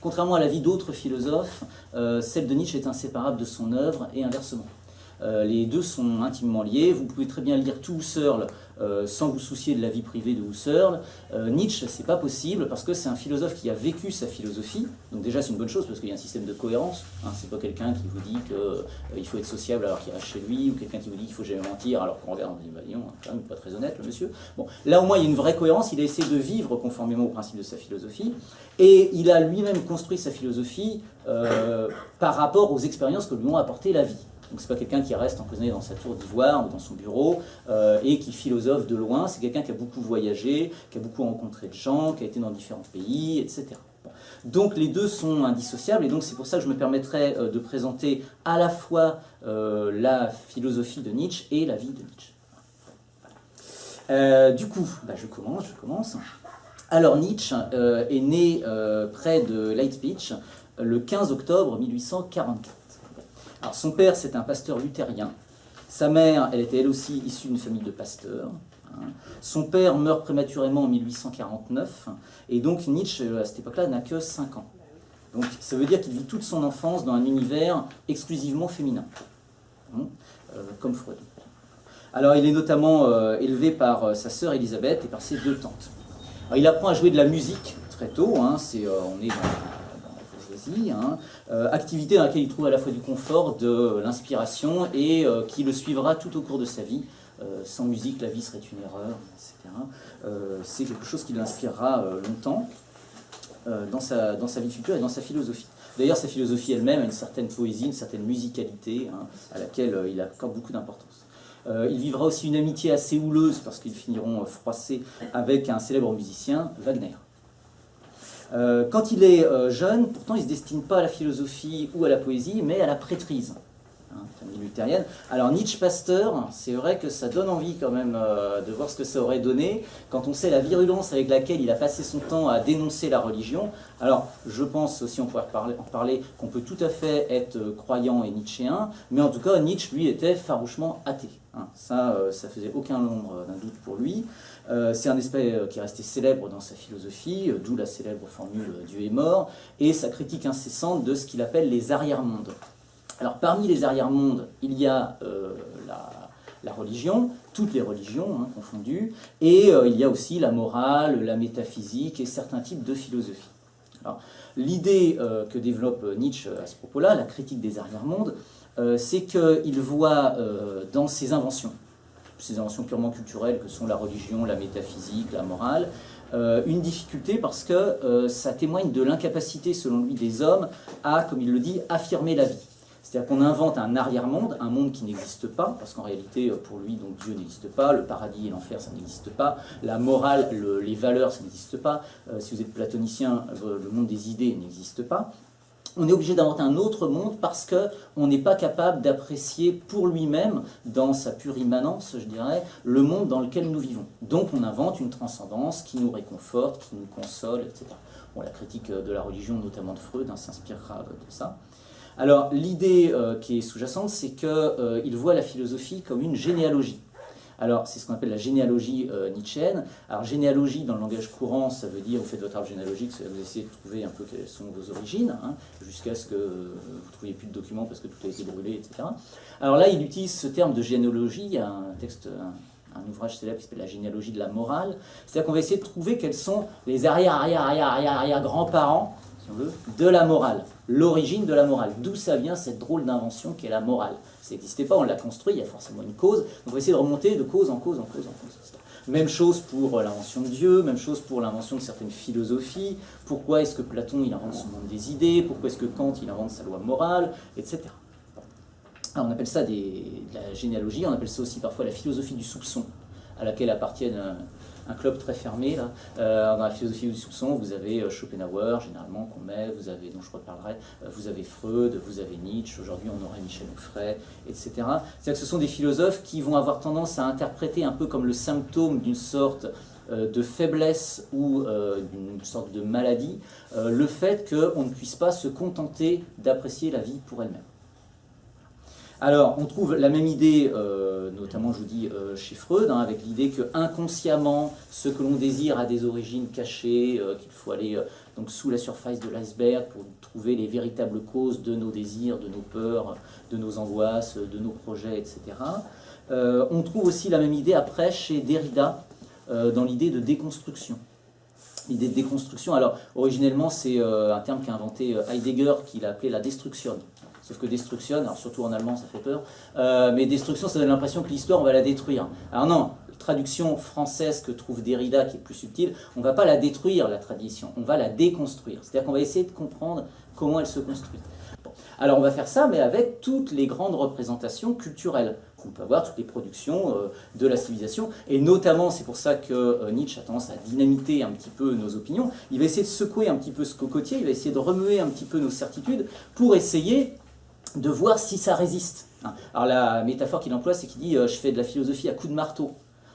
Contrairement à l'avis d'autres philosophes, celle de Nietzsche est inséparable de son œuvre et inversement. Les deux sont intimement liés. Vous pouvez très bien lire tout Husserl sans vous soucier de la vie privée de Husserl. Nietzsche, c'est pas possible parce que c'est un philosophe qui a vécu sa philosophie. Donc déjà, c'est une bonne chose parce qu'il y a un système de cohérence. Hein, c'est pas quelqu'un qui vous dit qu'il faut être sociable alors qu'il reste chez lui, ou quelqu'un qui vous dit qu'il faut jamais mentir alors qu'on regarde, on dit bah non, quand même pas très honnête le monsieur. Bon, là au moins il y a une vraie cohérence. Il a essayé de vivre conformément aux principes de sa philosophie et il a lui-même construit sa philosophie par rapport aux expériences que lui ont apporté la vie. Donc c'est pas quelqu'un qui reste emprisonné dans sa tour d'ivoire ou dans son bureau et qui philosophe de loin, c'est quelqu'un qui a beaucoup voyagé, qui a beaucoup rencontré de gens, qui a été dans différents pays, etc. Bon. Donc les deux sont indissociables et donc c'est pour ça que je me permettrai de présenter à la fois la philosophie de Nietzsche et la vie de Nietzsche. Du coup, je commence. Alors Nietzsche est né près de Leipzig le 15 octobre 1844. Alors, son père, c'est un pasteur luthérien. Sa mère, elle était elle aussi issue d'une famille de pasteurs. Son père meurt prématurément en 1849. Et donc, Nietzsche, à cette époque-là, n'a que 5 ans. Donc, ça veut dire qu'il vit toute son enfance dans un univers exclusivement féminin. Comme Freud. Alors, il est notamment élevé par sa sœur Elisabeth et par ses 2 tantes. Alors, il apprend à jouer de la musique très tôt. On est activité dans laquelle il trouve à la fois du confort, de l'inspiration et qui le suivra tout au cours de sa vie. Sans musique, la vie serait une erreur, etc. C'est quelque chose qui l'inspirera longtemps dans sa vie future et dans sa philosophie. D'ailleurs, sa philosophie elle-même a une certaine poésie, une certaine musicalité à laquelle il accorde beaucoup d'importance. Il vivra aussi une amitié assez houleuse parce qu'ils finiront froissés avec un célèbre musicien, Wagner. Quand il est jeune, pourtant il ne se destine pas à la philosophie ou à la poésie, mais à la prêtrise, famille luthérienne. Alors Nietzsche pasteur, c'est vrai que ça donne envie quand même de voir ce que ça aurait donné, quand on sait la virulence avec laquelle il a passé son temps à dénoncer la religion. Alors je pense aussi, on pourrait en parler, qu'on peut tout à fait être croyant et nietzschéen, mais en tout cas Nietzsche, lui, était farouchement athée. Ça faisait aucun nombre d'un doute pour lui. C'est un aspect qui est resté célèbre dans sa philosophie, d'où la célèbre formule « Dieu est mort », et sa critique incessante de ce qu'il appelle les arrière-mondes. Alors parmi les arrière-mondes, il y a la religion, toutes les religions confondues, et il y a aussi la morale, la métaphysique et certains types de philosophie. Alors, l'idée que développe Nietzsche à ce propos-là, la critique des arrière-mondes, c'est qu'il voit dans ces inventions purement culturelles que sont la religion, la métaphysique, la morale, une difficulté parce que ça témoigne de l'incapacité, selon lui, des hommes à, comme il le dit, affirmer la vie. C'est-à-dire qu'on invente un arrière-monde, un monde qui n'existe pas, parce qu'en réalité, pour lui, donc, Dieu n'existe pas, le paradis et l'enfer, ça n'existe pas, la morale, les valeurs, ça n'existe pas, si vous êtes platonicien, le monde des idées n'existe pas. On est obligé d'inventer un autre monde parce qu'on n'est pas capable d'apprécier pour lui-même, dans sa pure immanence, je dirais, le monde dans lequel nous vivons. Donc on invente une transcendance qui nous réconforte, qui nous console, etc. Bon, la critique de la religion, notamment de Freud, s'inspirera de ça. Alors l'idée qui est sous-jacente, c'est qu'il voit la philosophie comme une généalogie. Alors, c'est ce qu'on appelle la généalogie nietzschéenne. Alors, généalogie, dans le langage courant, ça veut dire, vous faites votre arbre généalogique, vous essayez de trouver un peu quelles sont vos origines, jusqu'à ce que vous ne trouviez plus de documents parce que tout a été brûlé, etc. Alors là, il utilise ce terme de généalogie, il y a un ouvrage célèbre qui s'appelle La généalogie de la morale. C'est-à-dire qu'on va essayer de trouver quels sont les arrière-grands-parents, si on veut, de la morale, l'origine de la morale, d'où ça vient cette drôle d'invention qu'est la morale. Ça n'existait pas, on l'a construit, il y a forcément une cause, donc on va essayer de remonter de cause en cause, etc. Même chose pour l'invention de Dieu, même chose pour l'invention de certaines philosophies, pourquoi est-ce que Platon il invente son monde des idées, pourquoi est-ce que Kant il invente sa loi morale, etc. Bon. Alors, on appelle ça de la généalogie, on appelle ça aussi parfois la philosophie du soupçon, à laquelle appartiennent un club très fermé. Là. Dans la philosophie du soupçon, vous avez Schopenhauer, généralement, qu'on met, dont je reparlerai, vous avez Freud, vous avez Nietzsche, aujourd'hui on aurait Michel Onfray, etc. C'est-à-dire que ce sont des philosophes qui vont avoir tendance à interpréter un peu comme le symptôme d'une sorte de faiblesse ou d'une sorte de maladie, le fait qu'on ne puisse pas se contenter d'apprécier la vie pour elle-même. Alors, on trouve la même idée, notamment, je vous dis, chez Freud, hein, avec l'idée que inconsciemment, ce que l'on désire a des origines cachées, qu'il faut aller donc sous la surface de l'iceberg pour trouver les véritables causes de nos désirs, de nos peurs, de nos angoisses, de nos projets, etc. On trouve aussi la même idée après chez Derrida, dans l'idée de déconstruction. L'idée de déconstruction, alors originellement c'est un terme qu'a inventé Heidegger, qu'il a appelé la destruction. Sauf que destruction, alors surtout en allemand ça fait peur, mais destruction ça donne l'impression que l'histoire on va la détruire. Alors non, traduction française que trouve Derrida qui est plus subtile, on ne va pas la détruire la tradition, on va la déconstruire. C'est-à-dire qu'on va essayer de comprendre comment elle se construit. Bon. Alors on va faire ça mais avec toutes les grandes représentations culturelles. On peut avoir toutes les productions de la civilisation, et notamment, c'est pour ça que Nietzsche a tendance à dynamiter un petit peu nos opinions, il va essayer de secouer un petit peu ce cocotier, il va essayer de remuer un petit peu nos certitudes, pour essayer de voir si ça résiste. Alors la métaphore qu'il emploie, c'est qu'il dit « je fais de la philosophie à coups de marteau ».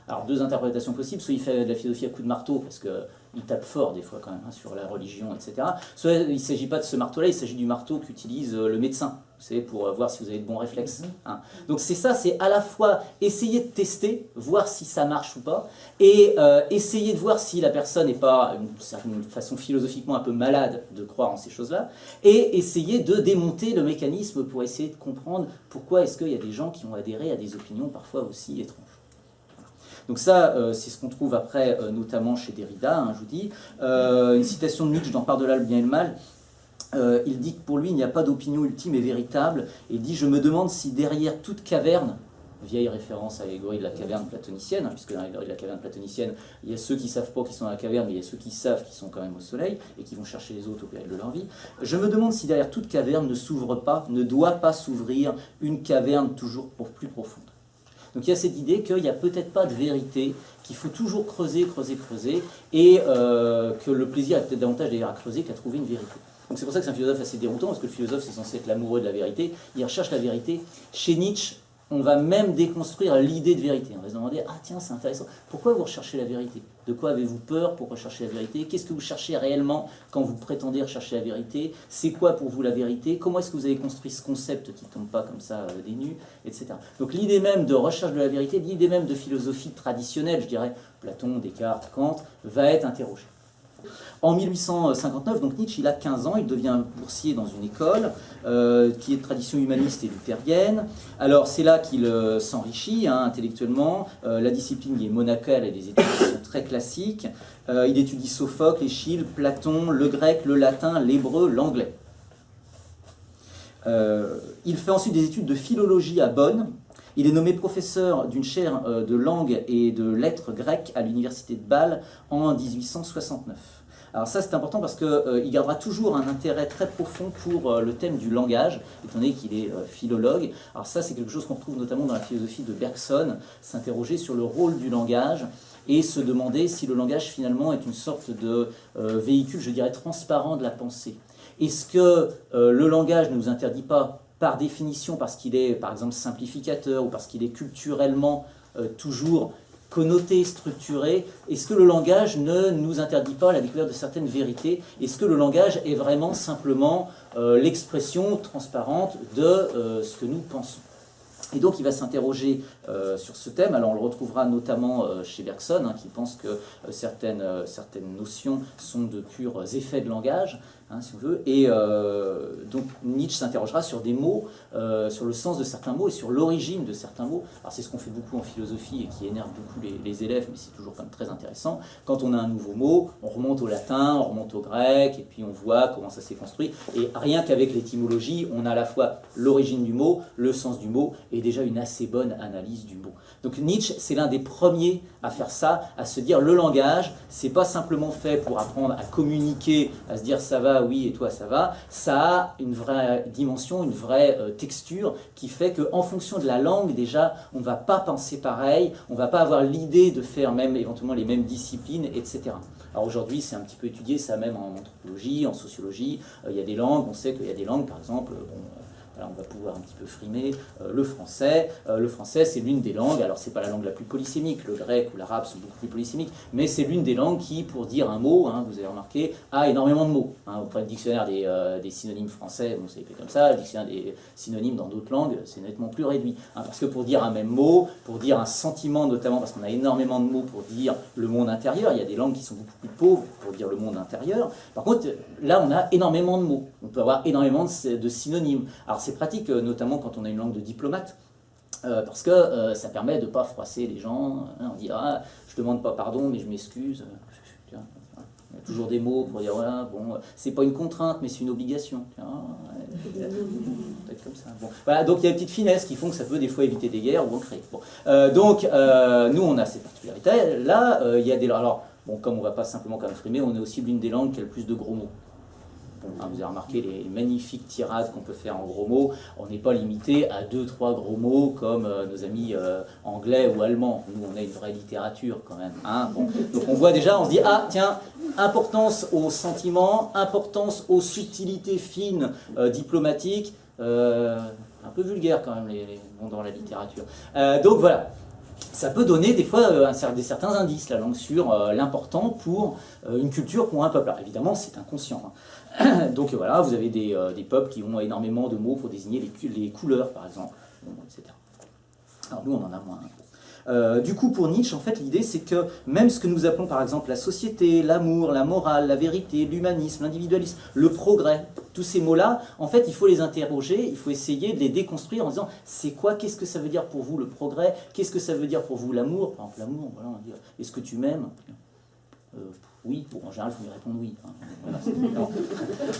Alors deux interprétations possibles, soit il fait de la philosophie à coups de marteau, parce qu'il tape fort des fois quand même, hein, sur la religion, etc. Soit il ne s'agit pas de ce marteau-là, il s'agit du marteau qu'utilise le médecin, vous savez, pour voir si vous avez de bons réflexes. Hein. Donc c'est ça, c'est à la fois essayer de tester, voir si ça marche ou pas, et essayer de voir si la personne n'est pas, d'une certaine façon philosophiquement un peu malade de croire en ces choses-là, et essayer de démonter le mécanisme pour essayer de comprendre pourquoi est-ce qu'il y a des gens qui ont adhéré à des opinions parfois aussi étranges. Donc ça, c'est ce qu'on trouve après, notamment chez Derrida, hein, je vous dis. Une citation de Nietzsche dans Par-delà le bien et le mal. Il dit que pour lui, il n'y a pas d'opinion ultime et véritable. Et il dit « Je me demande si derrière toute caverne », vieille référence à l'allégorie de la caverne platonicienne, hein, puisque dans l'allégorie de la caverne platonicienne, il y a ceux qui ne savent pas qu'ils sont dans la caverne, mais il y a ceux qui savent qu'ils sont quand même au soleil, et qui vont chercher les autres au péril de leur vie. Je me demande si derrière toute caverne ne s'ouvre pas, ne doit pas s'ouvrir une caverne toujours plus profonde. Donc il y a cette idée qu'il n'y a peut-être pas de vérité, qu'il faut toujours creuser, creuser, creuser, et que le plaisir est peut-être davantage d'ailleurs à creuser qu'à trouver une vérité. Donc c'est pour ça que c'est un philosophe assez déroutant, parce que le philosophe c'est censé être l'amoureux de la vérité, il recherche la vérité. Chez Nietzsche, on va même déconstruire l'idée de vérité. On va se demander, ah tiens c'est intéressant, pourquoi vous recherchez la vérité? De quoi avez-vous peur pour rechercher la vérité? Qu'est-ce que vous cherchez réellement quand vous prétendez rechercher la vérité? C'est quoi pour vous la vérité? Comment est-ce que vous avez construit ce concept qui ne tombe pas comme ça des nues, etc. Donc l'idée même de recherche de la vérité, l'idée même de philosophie traditionnelle, je dirais, Platon, Descartes, Kant, va être interrogée. En 1859, donc Nietzsche, il a 15 ans, il devient boursier dans une école qui est de tradition humaniste et luthérienne. Alors c'est là qu'il s'enrichit intellectuellement, la discipline qui est monacale et les études sont très classiques. Il étudie Sophocle, Échille, Platon, le grec, le latin, l'hébreu, l'anglais. Il fait ensuite des études de philologie à Bonn. Il est nommé professeur d'une chaire de langue et de lettres grecques à l'université de Bâle en 1869. Alors ça c'est important parce qu'il gardera toujours un intérêt très profond pour le thème du langage, étant donné qu'il est philologue. Alors ça c'est quelque chose qu'on retrouve notamment dans la philosophie de Bergson, s'interroger sur le rôle du langage et se demander si le langage finalement est une sorte de véhicule, je dirais, transparent de la pensée. Est-ce que le langage ne nous interdit pas, par définition, parce qu'il est par exemple simplificateur ou parce qu'il est culturellement toujours connoté, structuré, est-ce que le langage ne nous interdit pas la découverte de certaines vérités? Est-ce que le langage est vraiment simplement l'expression transparente de ce que nous pensons? Et donc il va s'interroger sur ce thème. Alors on le retrouvera notamment chez Bergson, qui pense que certaines notions sont de purs effets de langage, si on veut. Et donc Nietzsche s'interrogera sur des mots, sur le sens de certains mots et sur l'origine de certains mots. Alors c'est ce qu'on fait beaucoup en philosophie et qui énerve beaucoup les élèves, mais c'est toujours quand même très intéressant. Quand on a un nouveau mot, on remonte au latin, on remonte au grec, et puis on voit comment ça s'est construit. Et rien qu'avec l'étymologie, on a à la fois l'origine du mot, le sens du mot, et déjà une assez bonne analyse du mot. Donc Nietzsche, c'est l'un des premiers à faire ça, à se dire le langage, c'est pas simplement fait pour apprendre à communiquer, à se dire ça va, oui, et toi ça va, ça a une vraie dimension, une vraie texture qui fait qu'en fonction de la langue, déjà, on ne va pas penser pareil, on ne va pas avoir l'idée de faire même éventuellement les mêmes disciplines, etc. Alors aujourd'hui, c'est un petit peu étudié, ça même en anthropologie, en sociologie, il y a des langues, on sait qu'il y a des langues, par exemple, Voilà, on va pouvoir un petit peu frimer le français. Le français, c'est l'une des langues, alors c'est pas la langue la plus polysémique, le grec ou l'arabe sont beaucoup plus polysémiques, mais c'est l'une des langues qui, pour dire un mot, hein, vous avez remarqué, a énormément de mots. Hein. Vous prenez le dictionnaire des synonymes français, bon, c'est fait comme ça, le dictionnaire des synonymes dans d'autres langues, c'est nettement plus réduit. Hein, parce que pour dire un même mot, pour dire un sentiment notamment, parce qu'on a énormément de mots pour dire le monde intérieur, il y a des langues qui sont beaucoup plus pauvres pour dire le monde intérieur. Par contre, là, on a énormément de mots. On peut avoir énormément de synonymes. Alors c'est pratique, notamment quand on a une langue de diplomate, parce que ça permet de ne pas froisser les gens. Hein, on dit, ah, je ne demande pas pardon, mais je m'excuse. Il y a toujours des mots pour dire, voilà, bon, c'est pas une contrainte, mais c'est une obligation. Peut-être comme ça. Bon. Voilà, donc il y a des petites finesses qui font que ça peut des fois éviter des guerres ou en créer. Bon. Donc, nous, on a ces particularités. Là, il y a des... Alors, bon, comme on ne va pas simplement comme frimer, on est aussi l'une des langues qui a le plus de gros mots. Bon, hein, vous avez remarqué les magnifiques tirades qu'on peut faire en gros mots. On n'est pas limité à 2-3 gros mots comme nos amis anglais ou allemands. Nous, on a une vraie littérature quand même. Hein, bon. Donc on voit déjà, on se dit, ah tiens, importance aux sentiments, importance aux subtilités fines diplomatiques, un peu vulgaire quand même dans la littérature. Donc voilà. Ça peut donner des fois certains indices, la langue, sur l'important pour une culture, pour un peuple. Alors évidemment, c'est inconscient. Hein. Donc voilà, vous avez des peuples qui ont énormément de mots pour désigner les couleurs, par exemple, etc. Alors nous, on en a moins. Du coup, pour Nietzsche, en fait, l'idée, c'est que même ce que nous appelons, par exemple, la société, l'amour, la morale, la vérité, l'humanisme, l'individualisme, le progrès, tous ces mots-là, en fait, il faut les interroger, il faut essayer de les déconstruire en disant, c'est quoi, qu'est-ce que ça veut dire pour vous le progrès, qu'est-ce que ça veut dire pour vous l'amour, par exemple, l'amour, voilà, on va dire, est-ce que tu m'aimes ? Oui, bon, en général, il faut lui répondre oui. Hein. Voilà,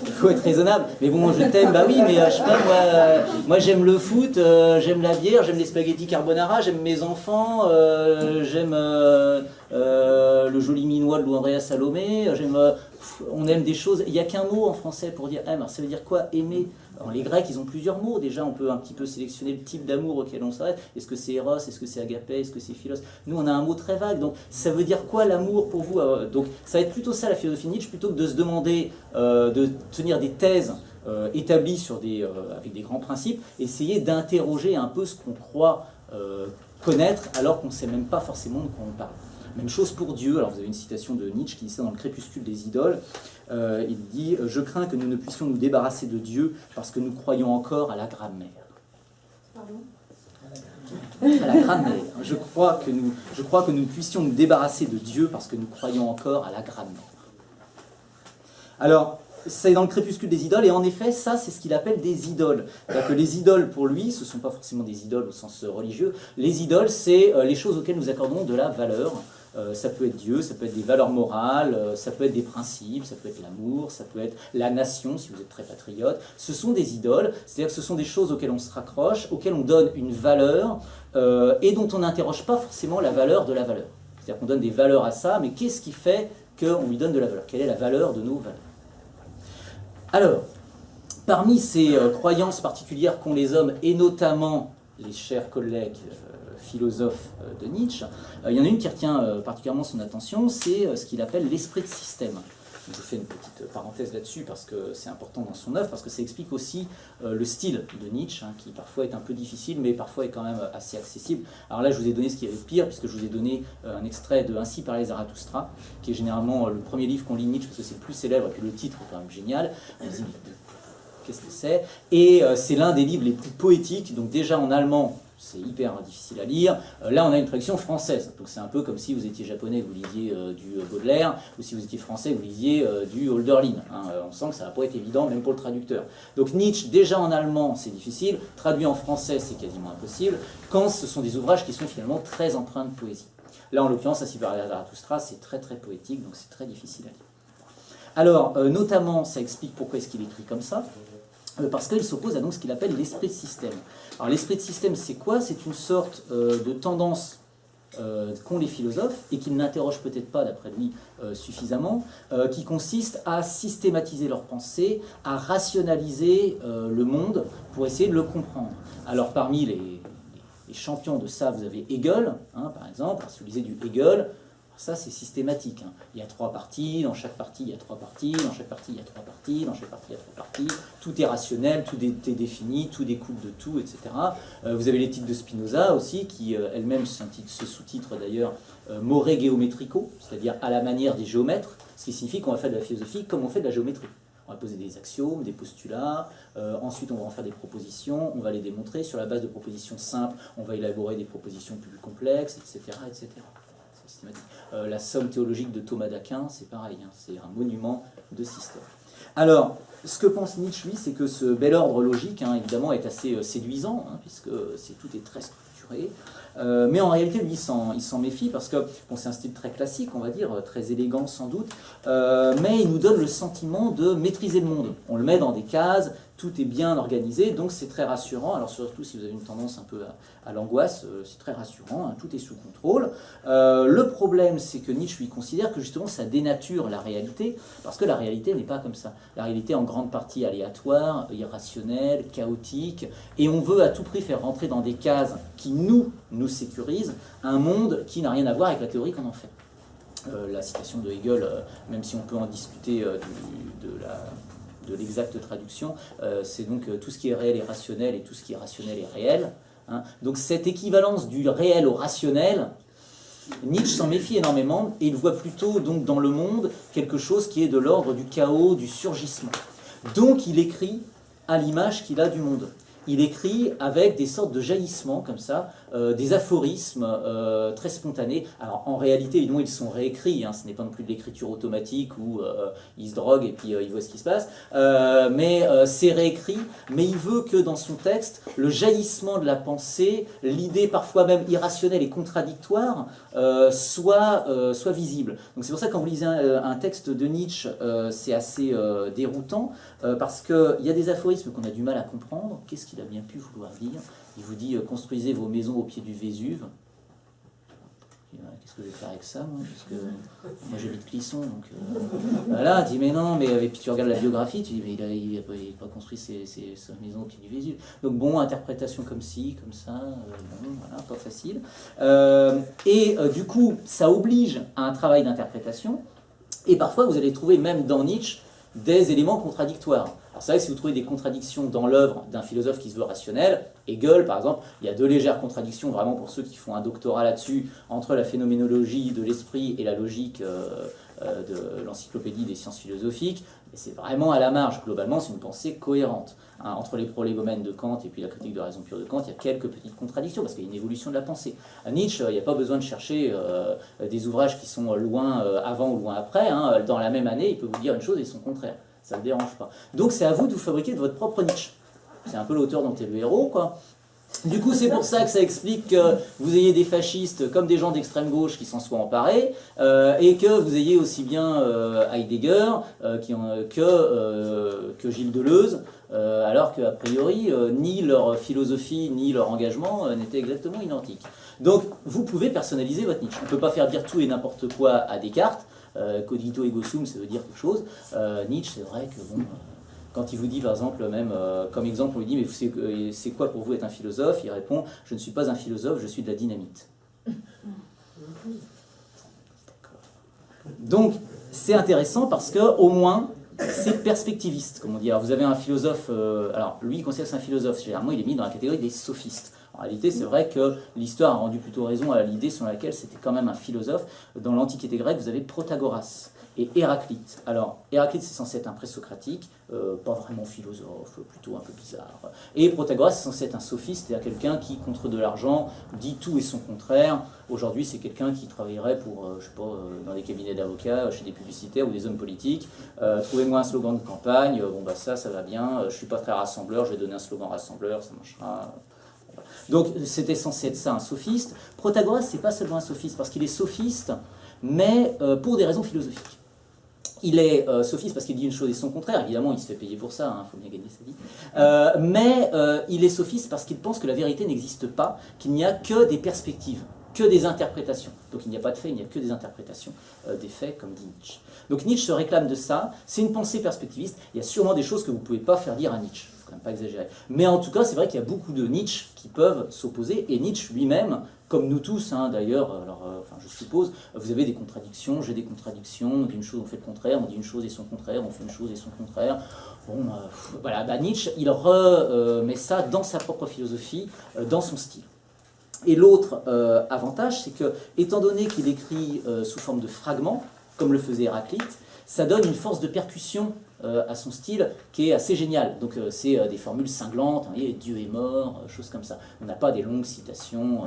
il faut être raisonnable. Mais bon, je t'aime, bah oui, mais je sais pas, moi j'aime le foot, j'aime la bière, j'aime les spaghettis carbonara, j'aime mes enfants, j'aime le joli minois de Louandrea Salomé, on aime des choses. Il n'y a qu'un mot en français pour dire aimer. Ça veut dire quoi, aimer? Alors, les Grecs, ils ont plusieurs mots. Déjà, on peut un petit peu sélectionner le type d'amour auquel on s'arrête. Est-ce que c'est Eros? Est-ce que c'est Agapé? Est-ce que c'est Philos? Nous, on a un mot très vague. Donc, ça veut dire quoi l'amour pour vous? Donc, ça va être plutôt ça la philosophie Nietzsche, plutôt que de se demander, de tenir des thèses établies avec des grands principes, essayer d'interroger un peu ce qu'on croit connaître, alors qu'on ne sait même pas forcément de quoi on parle. Même chose pour Dieu. Alors, vous avez une citation de Nietzsche qui dit ça dans le Crépuscule des idoles. Il dit « Je crains que nous ne puissions nous débarrasser de Dieu parce que nous croyons encore à la grammaire. » Pardon ? À la grammaire. Je crois que nous puissions nous débarrasser de Dieu parce que nous croyons encore à la grammaire. Alors, c'est dans le Crépuscule des idoles, et en effet, ça, c'est ce qu'il appelle des idoles. C'est-à-dire que les idoles, pour lui, ce ne sont pas forcément des idoles au sens religieux. Les idoles, c'est les choses auxquelles nous accordons de la valeur. Ça peut être Dieu, ça peut être des valeurs morales, ça peut être des principes, ça peut être l'amour, ça peut être la nation, si vous êtes très patriote. Ce sont des idoles, c'est-à-dire que ce sont des choses auxquelles on se raccroche, auxquelles on donne une valeur, et dont on n'interroge pas forcément la valeur de la valeur. C'est-à-dire qu'on donne des valeurs à ça, mais qu'est-ce qui fait qu'on lui donne de la valeur? Quelle est la valeur de nos valeurs? Alors, parmi ces croyances particulières qu'ont les hommes, et notamment les chers collègues philosophes de Nietzsche, il y en a une qui retient particulièrement son attention, c'est ce qu'il appelle l'esprit de système. Donc, je fais une petite parenthèse là-dessus parce que c'est important dans son œuvre, parce que ça explique aussi le style de Nietzsche, hein, qui parfois est un peu difficile, mais parfois est quand même assez accessible. Alors là, je vous ai donné ce qui est pire, puisque je vous ai donné un extrait de Ainsi parlait Zarathustra, qui est généralement le premier livre qu'on lit de Nietzsche, parce que c'est le plus célèbre, et puis le titre est quand même génial. On se dit, qu'est-ce que c'est? Et c'est l'un des livres les plus poétiques, donc déjà en allemand, c'est hyper difficile à lire. Là, on a une traduction française. Donc c'est un peu comme si vous étiez japonais, vous lisiez du Baudelaire, ou si vous étiez français, vous lisiez du Hölderlin. Hein. On sent que ça va pas être évident, même pour le traducteur. Donc Nietzsche, déjà en allemand, c'est difficile. Traduit en français, c'est quasiment impossible. Quand ce sont des ouvrages qui sont finalement très empreints de poésie. Là, en l'occurrence, Ainsi parlait Zarathustra, c'est très très poétique, donc c'est très difficile à lire. Alors, notamment, ça explique pourquoi est-ce qu'il écrit comme ça. Parce qu'il s'oppose à donc ce qu'il appelle l'esprit de système. Alors l'esprit de système, c'est quoi? C'est une sorte de tendance qu'ont les philosophes, et qu'ils n'interrogent peut-être pas, d'après lui, suffisamment, qui consiste à systématiser leur pensée, à rationaliser le monde pour essayer de le comprendre. Alors parmi les champions de ça, vous avez Hegel, hein, par exemple. Alors, si vous lisez du Hegel, Ça, c'est systématique. Hein. Il y a 3 parties, dans chaque partie, il y a 3 parties, dans chaque partie, il y a 3 parties, dans chaque partie, il y a 3 parties. Tout est rationnel, tout est défini, tout découle de tout, etc. Vous avez l'éthique de Spinoza aussi, qui elle-même se sous-titre d'ailleurs More Geometrico, c'est-à-dire à la manière des géomètres, ce qui signifie qu'on va faire de la philosophie comme on fait de la géométrie. On va poser des axiomes, des postulats, ensuite on va en faire des propositions, on va les démontrer. Sur la base de propositions simples, on va élaborer des propositions plus complexes, etc. etc. La somme théologique de Thomas d'Aquin, c'est pareil, hein, c'est un monument de système. Alors, ce que pense Nietzsche, lui, c'est que ce bel ordre logique, hein, évidemment, est assez séduisant, hein, puisque tout est très structuré. Mais en réalité, lui, il s'en méfie parce que bon, c'est un style très classique, on va dire, très élégant sans doute, mais il nous donne le sentiment de maîtriser le monde. On le met dans des cases, tout est bien organisé, donc c'est très rassurant. Alors surtout si vous avez une tendance un peu à l'angoisse, c'est très rassurant, hein, tout est sous contrôle. Le problème, c'est que Nietzsche lui considère que justement ça dénature la réalité, parce que la réalité n'est pas comme ça. La réalité est en grande partie aléatoire, irrationnelle, chaotique, et on veut à tout prix faire rentrer dans des cases qui nous sécurisent un monde qui n'a rien à voir avec la théorie qu'on en fait. La citation de Hegel, même si on peut en discuter de l'exacte traduction, c'est donc tout ce qui est réel est rationnel et tout ce qui est rationnel est réel. Hein. Donc cette équivalence du réel au rationnel, Nietzsche s'en méfie énormément et il voit plutôt donc dans le monde quelque chose qui est de l'ordre du chaos, du surgissement. Donc il écrit à l'image qu'il a du monde. Il écrit avec des sortes de jaillissements comme ça, des aphorismes très spontanés. Alors en réalité, évidemment, ils sont réécrits, hein, ce n'est pas non plus de l'écriture automatique où il se drogue et puis il voit ce qui se passe, mais c'est réécrit, mais il veut que dans son texte, le jaillissement de la pensée, l'idée parfois même irrationnelle et contradictoire, soit visible. Donc c'est pour ça que quand vous lisez un texte de Nietzsche, c'est assez déroutant, parce qu'il y a des aphorismes qu'on a du mal à comprendre. Qu'est-ce qu'il a bien pu vouloir dire? Il vous dit construisez vos maisons au pied du Vésuve. Qu'est-ce que je vais faire avec ça, moi? Parce que moi j'habite Clisson, donc voilà, il dit mais non, mais et puis tu regardes la biographie, tu dis mais il n'a pas construit sa maison au pied du Vésuve. Donc bon, interprétation comme ci, comme ça, bon, voilà, pas facile. Du coup, ça oblige à un travail d'interprétation, et parfois vous allez trouver même dans Nietzsche des éléments contradictoires. Alors c'est vrai que si vous trouvez des contradictions dans l'œuvre d'un philosophe qui se veut rationnel, Hegel par exemple, il y a 2 légères contradictions vraiment pour ceux qui font un doctorat là-dessus, entre la phénoménologie de l'esprit et la logique de l'encyclopédie des sciences philosophiques, et c'est vraiment à la marge, globalement c'est une pensée cohérente. Hein, entre les prolégomènes de Kant et puis la critique de la raison pure de Kant, il y a quelques petites contradictions, parce qu'il y a une évolution de la pensée. À Nietzsche, il n'y a pas besoin de chercher des ouvrages qui sont loin avant ou loin après, hein. Dans la même année, il peut vous dire une chose et son contraire. Ça ne le dérange pas. Donc c'est à vous de vous fabriquer de votre propre Nietzsche. C'est un peu l'auteur dont est le héros, quoi. Du coup, c'est pour ça que ça explique que vous ayez des fascistes comme des gens d'extrême gauche qui s'en soient emparés, et que vous ayez aussi bien Heidegger que Gilles Deleuze, alors qu'a priori, ni leur philosophie ni leur engagement n'étaient exactement identiques. Donc, vous pouvez personnaliser votre Nietzsche. On ne peut pas faire dire tout et n'importe quoi à Descartes. Cogito ergo sum, ça veut dire quelque chose. Nietzsche, c'est vrai que bon... Quand il vous dit, par exemple, même comme exemple, on lui dit mais c'est quoi pour vous être un philosophe? Il répond je ne suis pas un philosophe, je suis de la dynamite. Donc c'est intéressant parce que au moins c'est perspectiviste, comme on dit. Alors vous avez un philosophe, alors lui il considère que c'est un philosophe, généralement il est mis dans la catégorie des sophistes. En réalité, c'est vrai que l'histoire a rendu plutôt raison à l'idée selon laquelle c'était quand même un philosophe. Dans l'Antiquité grecque, vous avez Protagoras et Héraclite. Alors, Héraclite, c'est censé être un présocratique, pas vraiment philosophe, plutôt un peu bizarre. Et Protagoras, c'est censé être un sophiste, c'est-à-dire quelqu'un qui, contre de l'argent, dit tout et son contraire. Aujourd'hui, c'est quelqu'un qui travaillerait pour, je sais pas, dans des cabinets d'avocats, chez des publicitaires ou des hommes politiques. Trouvez-moi un slogan de campagne, bon bah ça va bien, je suis pas très rassembleur, je vais donner un slogan rassembleur, ça marchera... Donc c'était censé être ça, un sophiste. Protagoras, c'est pas seulement un sophiste, parce qu'il est sophiste, mais pour des raisons philosophiques. Il est sophiste parce qu'il dit une chose et son contraire, évidemment il se fait payer pour ça, il faut bien gagner sa vie. Mais il est sophiste parce qu'il pense que la vérité n'existe pas, qu'il n'y a que des perspectives, que des interprétations. Donc il n'y a pas de faits, il n'y a que des interprétations des faits, comme dit Nietzsche. Donc Nietzsche se réclame de ça, c'est une pensée perspectiviste, il y a sûrement des choses que vous ne pouvez pas faire dire à Nietzsche. Quand même pas exagéré. Mais en tout cas, c'est vrai qu'il y a beaucoup de Nietzsche qui peuvent s'opposer, et Nietzsche lui-même comme nous tous, hein, d'ailleurs, alors, enfin, je suppose, vous avez des contradictions, j'ai des contradictions, on dit une chose, on fait le contraire, on dit une chose et son contraire, on fait une chose et son contraire. Bon, voilà, bah, Nietzsche, il remet ça dans sa propre philosophie, dans son style. Et l'autre avantage, c'est que, étant donné qu'il écrit sous forme de fragments, comme le faisait Héraclite, ça donne une force de percussion à son style qui est assez géniale. Donc c'est des formules cinglantes, hein, et Dieu est mort, choses comme ça. On n'a pas des longues citations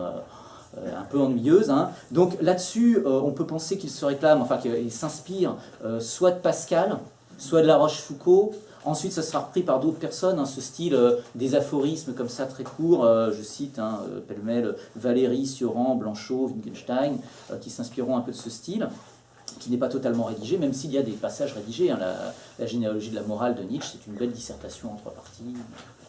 un peu ennuyeuses. Hein. Donc là-dessus, on peut penser qu'il se réclame, enfin qu'il s'inspire soit de Pascal, soit de La Rochefoucauld. Ensuite, ça sera repris par d'autres personnes, hein, ce style des aphorismes comme ça très courts, je cite hein, pêle-mêle Valéry, Sioran, Blanchot, Wittgenstein, qui s'inspireront un peu de ce style, qui n'est pas totalement rédigé, même s'il y a des passages rédigés. Hein, la généalogie de la morale de Nietzsche, c'est une belle dissertation en 3 parties.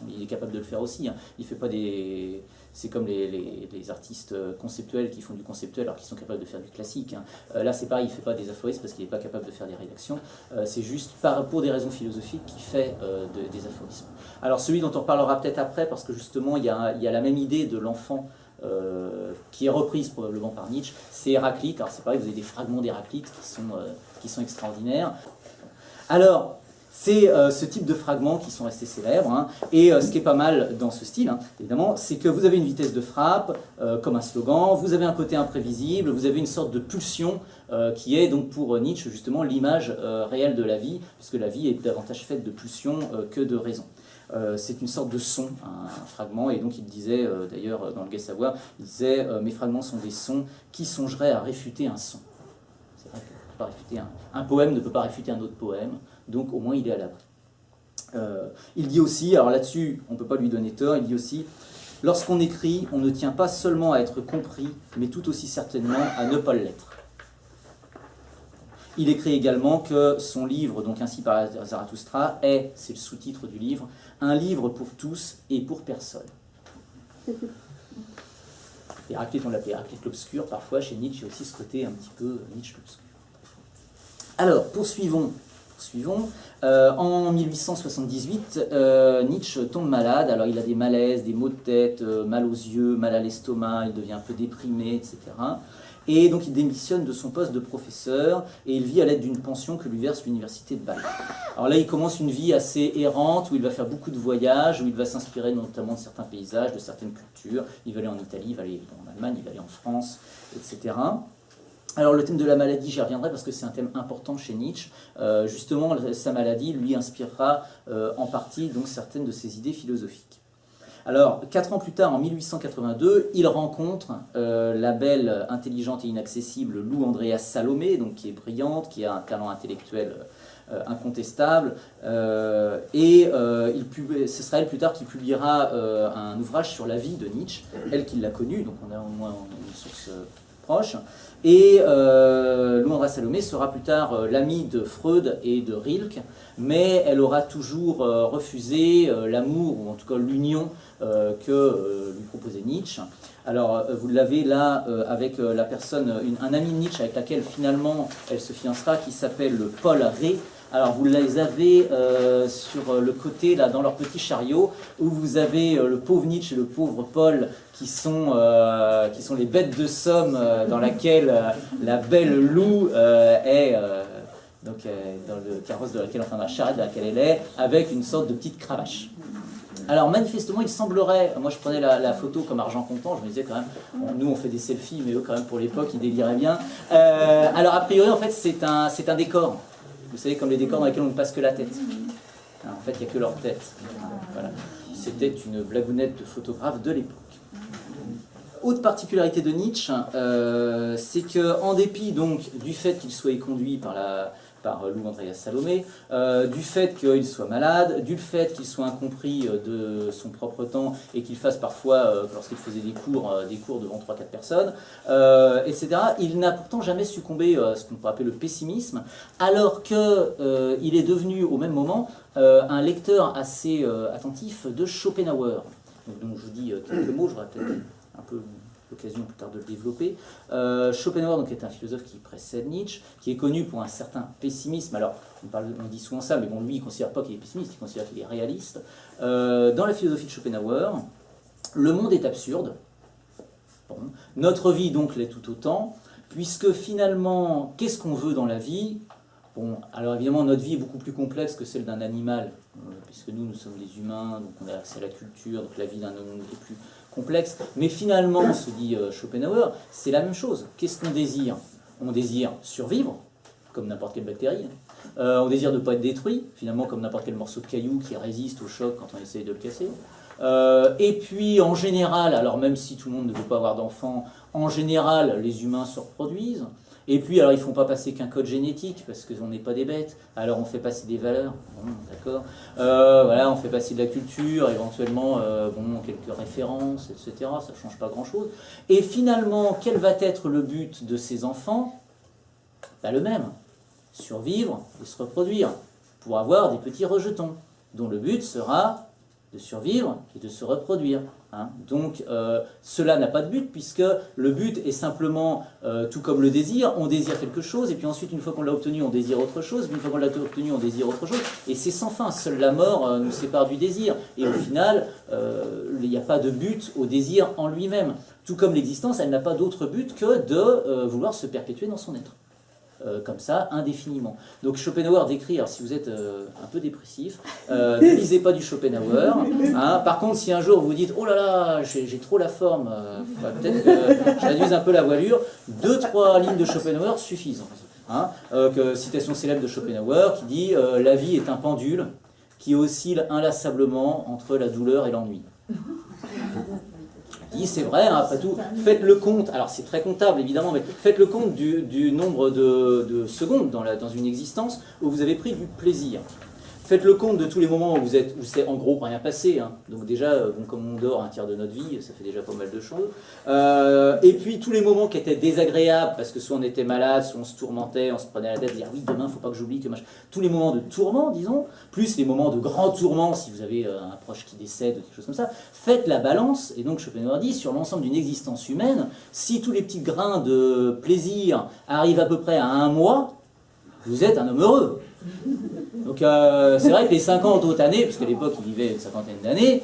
Il est capable de le faire aussi. Hein. Il fait pas des... C'est comme les artistes conceptuels qui font du conceptuel alors qu'ils sont capables de faire du classique. Hein. Là, c'est pareil, il ne fait pas des aphorismes parce qu'il n'est pas capable de faire des rédactions. C'est juste pour des raisons philosophiques qu'il fait des aphorismes. Alors, celui dont on parlera peut-être après, parce que justement, il y a la même idée de l'enfant qui est reprise probablement par Nietzsche, c'est Héraclite. Alors, c'est pareil, vous avez des fragments d'Héraclite qui sont extraordinaires. Alors, c'est ce type de fragments qui sont restés célèbres. Hein. Et ce qui est pas mal dans ce style, hein, évidemment, c'est que vous avez une vitesse de frappe, comme un slogan, vous avez un côté imprévisible, vous avez une sorte de pulsion qui est donc pour Nietzsche justement l'image réelle de la vie, puisque la vie est davantage faite de pulsions que de raison. C'est une sorte de son, un fragment, et donc il disait, d'ailleurs dans le Gai Savoir, il disait « Mes fragments sont des sons qui songeraient à réfuter un son ». C'est vrai que pas réfuter un poème ne peut pas réfuter un autre poème, donc au moins il est à l'abri. Il dit aussi, alors là-dessus on ne peut pas lui donner tort, il dit aussi « Lorsqu'on écrit, on ne tient pas seulement à être compris, mais tout aussi certainement à ne pas l'être ». Il écrit également que son livre, donc Ainsi par Zarathustra, est, c'est le sous-titre du livre, un livre pour tous et pour personne. Héraclite, on l'appelait Héraclite l'obscur, parfois chez Nietzsche, il y a aussi ce côté un petit peu Nietzsche l'obscur. Alors, poursuivons. En 1878, Nietzsche tombe malade, alors il a des malaises, des maux de tête, mal aux yeux, mal à l'estomac, il devient un peu déprimé, etc. Et donc il démissionne de son poste de professeur et il vit à l'aide d'une pension que lui verse l'université de Bâle. Alors là il commence une vie assez errante où il va faire beaucoup de voyages, où il va s'inspirer notamment de certains paysages, de certaines cultures. Il va aller en Italie, il va aller en Allemagne, il va aller en France, etc. Alors le thème de la maladie, j'y reviendrai parce que c'est un thème important chez Nietzsche. Justement, sa maladie lui inspirera en partie donc certaines de ses idées philosophiques. Alors, 4 ans plus tard, en 1882, il rencontre la belle, intelligente et inaccessible Lou Andréas Salomé, donc qui est brillante, qui a un talent intellectuel incontestable, et ce sera elle plus tard qui publiera un ouvrage sur la vie de Nietzsche, elle qui l'a connu, donc on a au moins une source proche. Et Lou Andréas Salomé sera plus tard l'amie de Freud et de Rilke, mais elle aura toujours refusé l'amour, ou en tout cas l'union que lui proposait Nietzsche. Alors vous l'avez là avec la personne, un ami de Nietzsche avec laquelle finalement elle se fiancera, qui s'appelle Paul Rée. Alors vous les avez sur le côté, là, dans leur petit chariot, où vous avez le pauvre Nietzsche et le pauvre Paul, qui sont les bêtes de somme dans laquelle la belle Lou est donc, dans le carrosse de laquelle, enfin dans la charrette de laquelle elle est, avec une sorte de petite cravache. Alors manifestement, il semblerait, moi je prenais la photo comme argent comptant, je me disais quand même, bon, nous on fait des selfies, mais eux quand même pour l'époque ils déliraient bien. Alors a priori en fait c'est un décor, vous savez comme les décors dans lesquels on ne passe que la tête. En fait il n'y a que leur tête. Voilà. C'était une blagounette de photographe de l'époque. Autre particularité de Nietzsche, c'est qu'en dépit donc du fait qu'il soit éconduit par Lou Andréas Salomé, du fait qu'il soit malade, du fait qu'il soit incompris de son propre temps et qu'il fasse parfois, lorsqu'il faisait des cours devant 3-4 personnes, etc., il n'a pourtant jamais succombé à ce qu'on pourrait appeler le pessimisme, alors qu'il est devenu au même moment un lecteur assez attentif de Schopenhauer. Donc je vous dis quelques mots, j'aurai peut-être un peu l'occasion plus tard de le développer. Schopenhauer donc, est un philosophe qui précède Nietzsche, qui est connu pour un certain pessimisme. Alors, on dit souvent ça, mais bon, lui, il ne considère pas qu'il est pessimiste, il considère qu'il est réaliste. Dans la philosophie de Schopenhauer, le monde est absurde. Bon. Notre vie, donc, l'est tout autant, puisque finalement, qu'est-ce qu'on veut dans la vie? Bon, alors évidemment, notre vie est beaucoup plus complexe que celle d'un animal, puisque nous sommes des humains, donc on a accès à la culture, donc la vie d'un homme est plus complexe. Mais finalement, se dit Schopenhauer, c'est la même chose. Qu'est-ce qu'on désire? On désire survivre, comme n'importe quelle bactérie. On désire de ne pas être détruit, finalement, comme n'importe quel morceau de caillou qui résiste au choc quand on essaye de le casser. Et puis, en général, alors même si tout le monde ne veut pas avoir d'enfants, en général, les humains se reproduisent. Et puis, alors, ils ne font pas passer qu'un code génétique, parce qu'on n'est pas des bêtes. Alors, on fait passer des valeurs, bon, d'accord. Voilà, on fait passer de la culture, éventuellement, bon, quelques références, etc. Ça ne change pas grand-chose. Et finalement, quel va être le but de ces enfants? Ben, le même. Survivre et se reproduire, pour avoir des petits rejetons, dont le but sera de survivre et de se reproduire. Hein. Donc cela n'a pas de but, puisque le but est simplement, tout comme le désir, on désire quelque chose, et puis ensuite, une fois qu'on l'a obtenu, on désire autre chose, puis une fois qu'on l'a obtenu, on désire autre chose, et c'est sans fin. Seule la mort nous sépare du désir, et au final, il n'y a pas de but au désir en lui-même. Tout comme l'existence, elle n'a pas d'autre but que de vouloir se perpétuer dans son être. Comme ça, indéfiniment. Donc Schopenhauer décrit, alors si vous êtes un peu dépressif, ne lisez pas du Schopenhauer. Hein. Par contre, si un jour vous dites « Oh là là, j'ai trop la forme, peut-être que je réduise un peu la voilure », 2-3 lignes de Schopenhauer suffisent. Hein. Citation célèbre de Schopenhauer qui dit « La vie est un pendule qui oscille inlassablement entre la douleur et l'ennui ». C'est vrai, hein, après tout, faites le compte, alors c'est très comptable évidemment, mais faites le compte du nombre de secondes dans une existence où vous avez pris du plaisir. Faites le compte de tous les moments où c'est en gros rien passé. Hein. Donc déjà, bon, comme on dort un tiers de notre vie, ça fait déjà pas mal de choses. Et puis tous les moments qui étaient désagréables, parce que soit on était malade, soit on se tourmentait, on se prenait la tête, dire oui, demain, faut pas que j'oublie que machin. Tous les moments de tourment, disons, plus les moments de grand tourment, si vous avez un proche qui décède ou quelque chose comme ça, faites la balance, et donc Schopenhauer dit, sur l'ensemble d'une existence humaine, si tous les petits grains de plaisir arrivent à peu près à 1 mois, vous êtes un homme heureux. Donc c'est vrai que les 50 autres années, parce qu'à l'époque il vivait une cinquantaine d'années,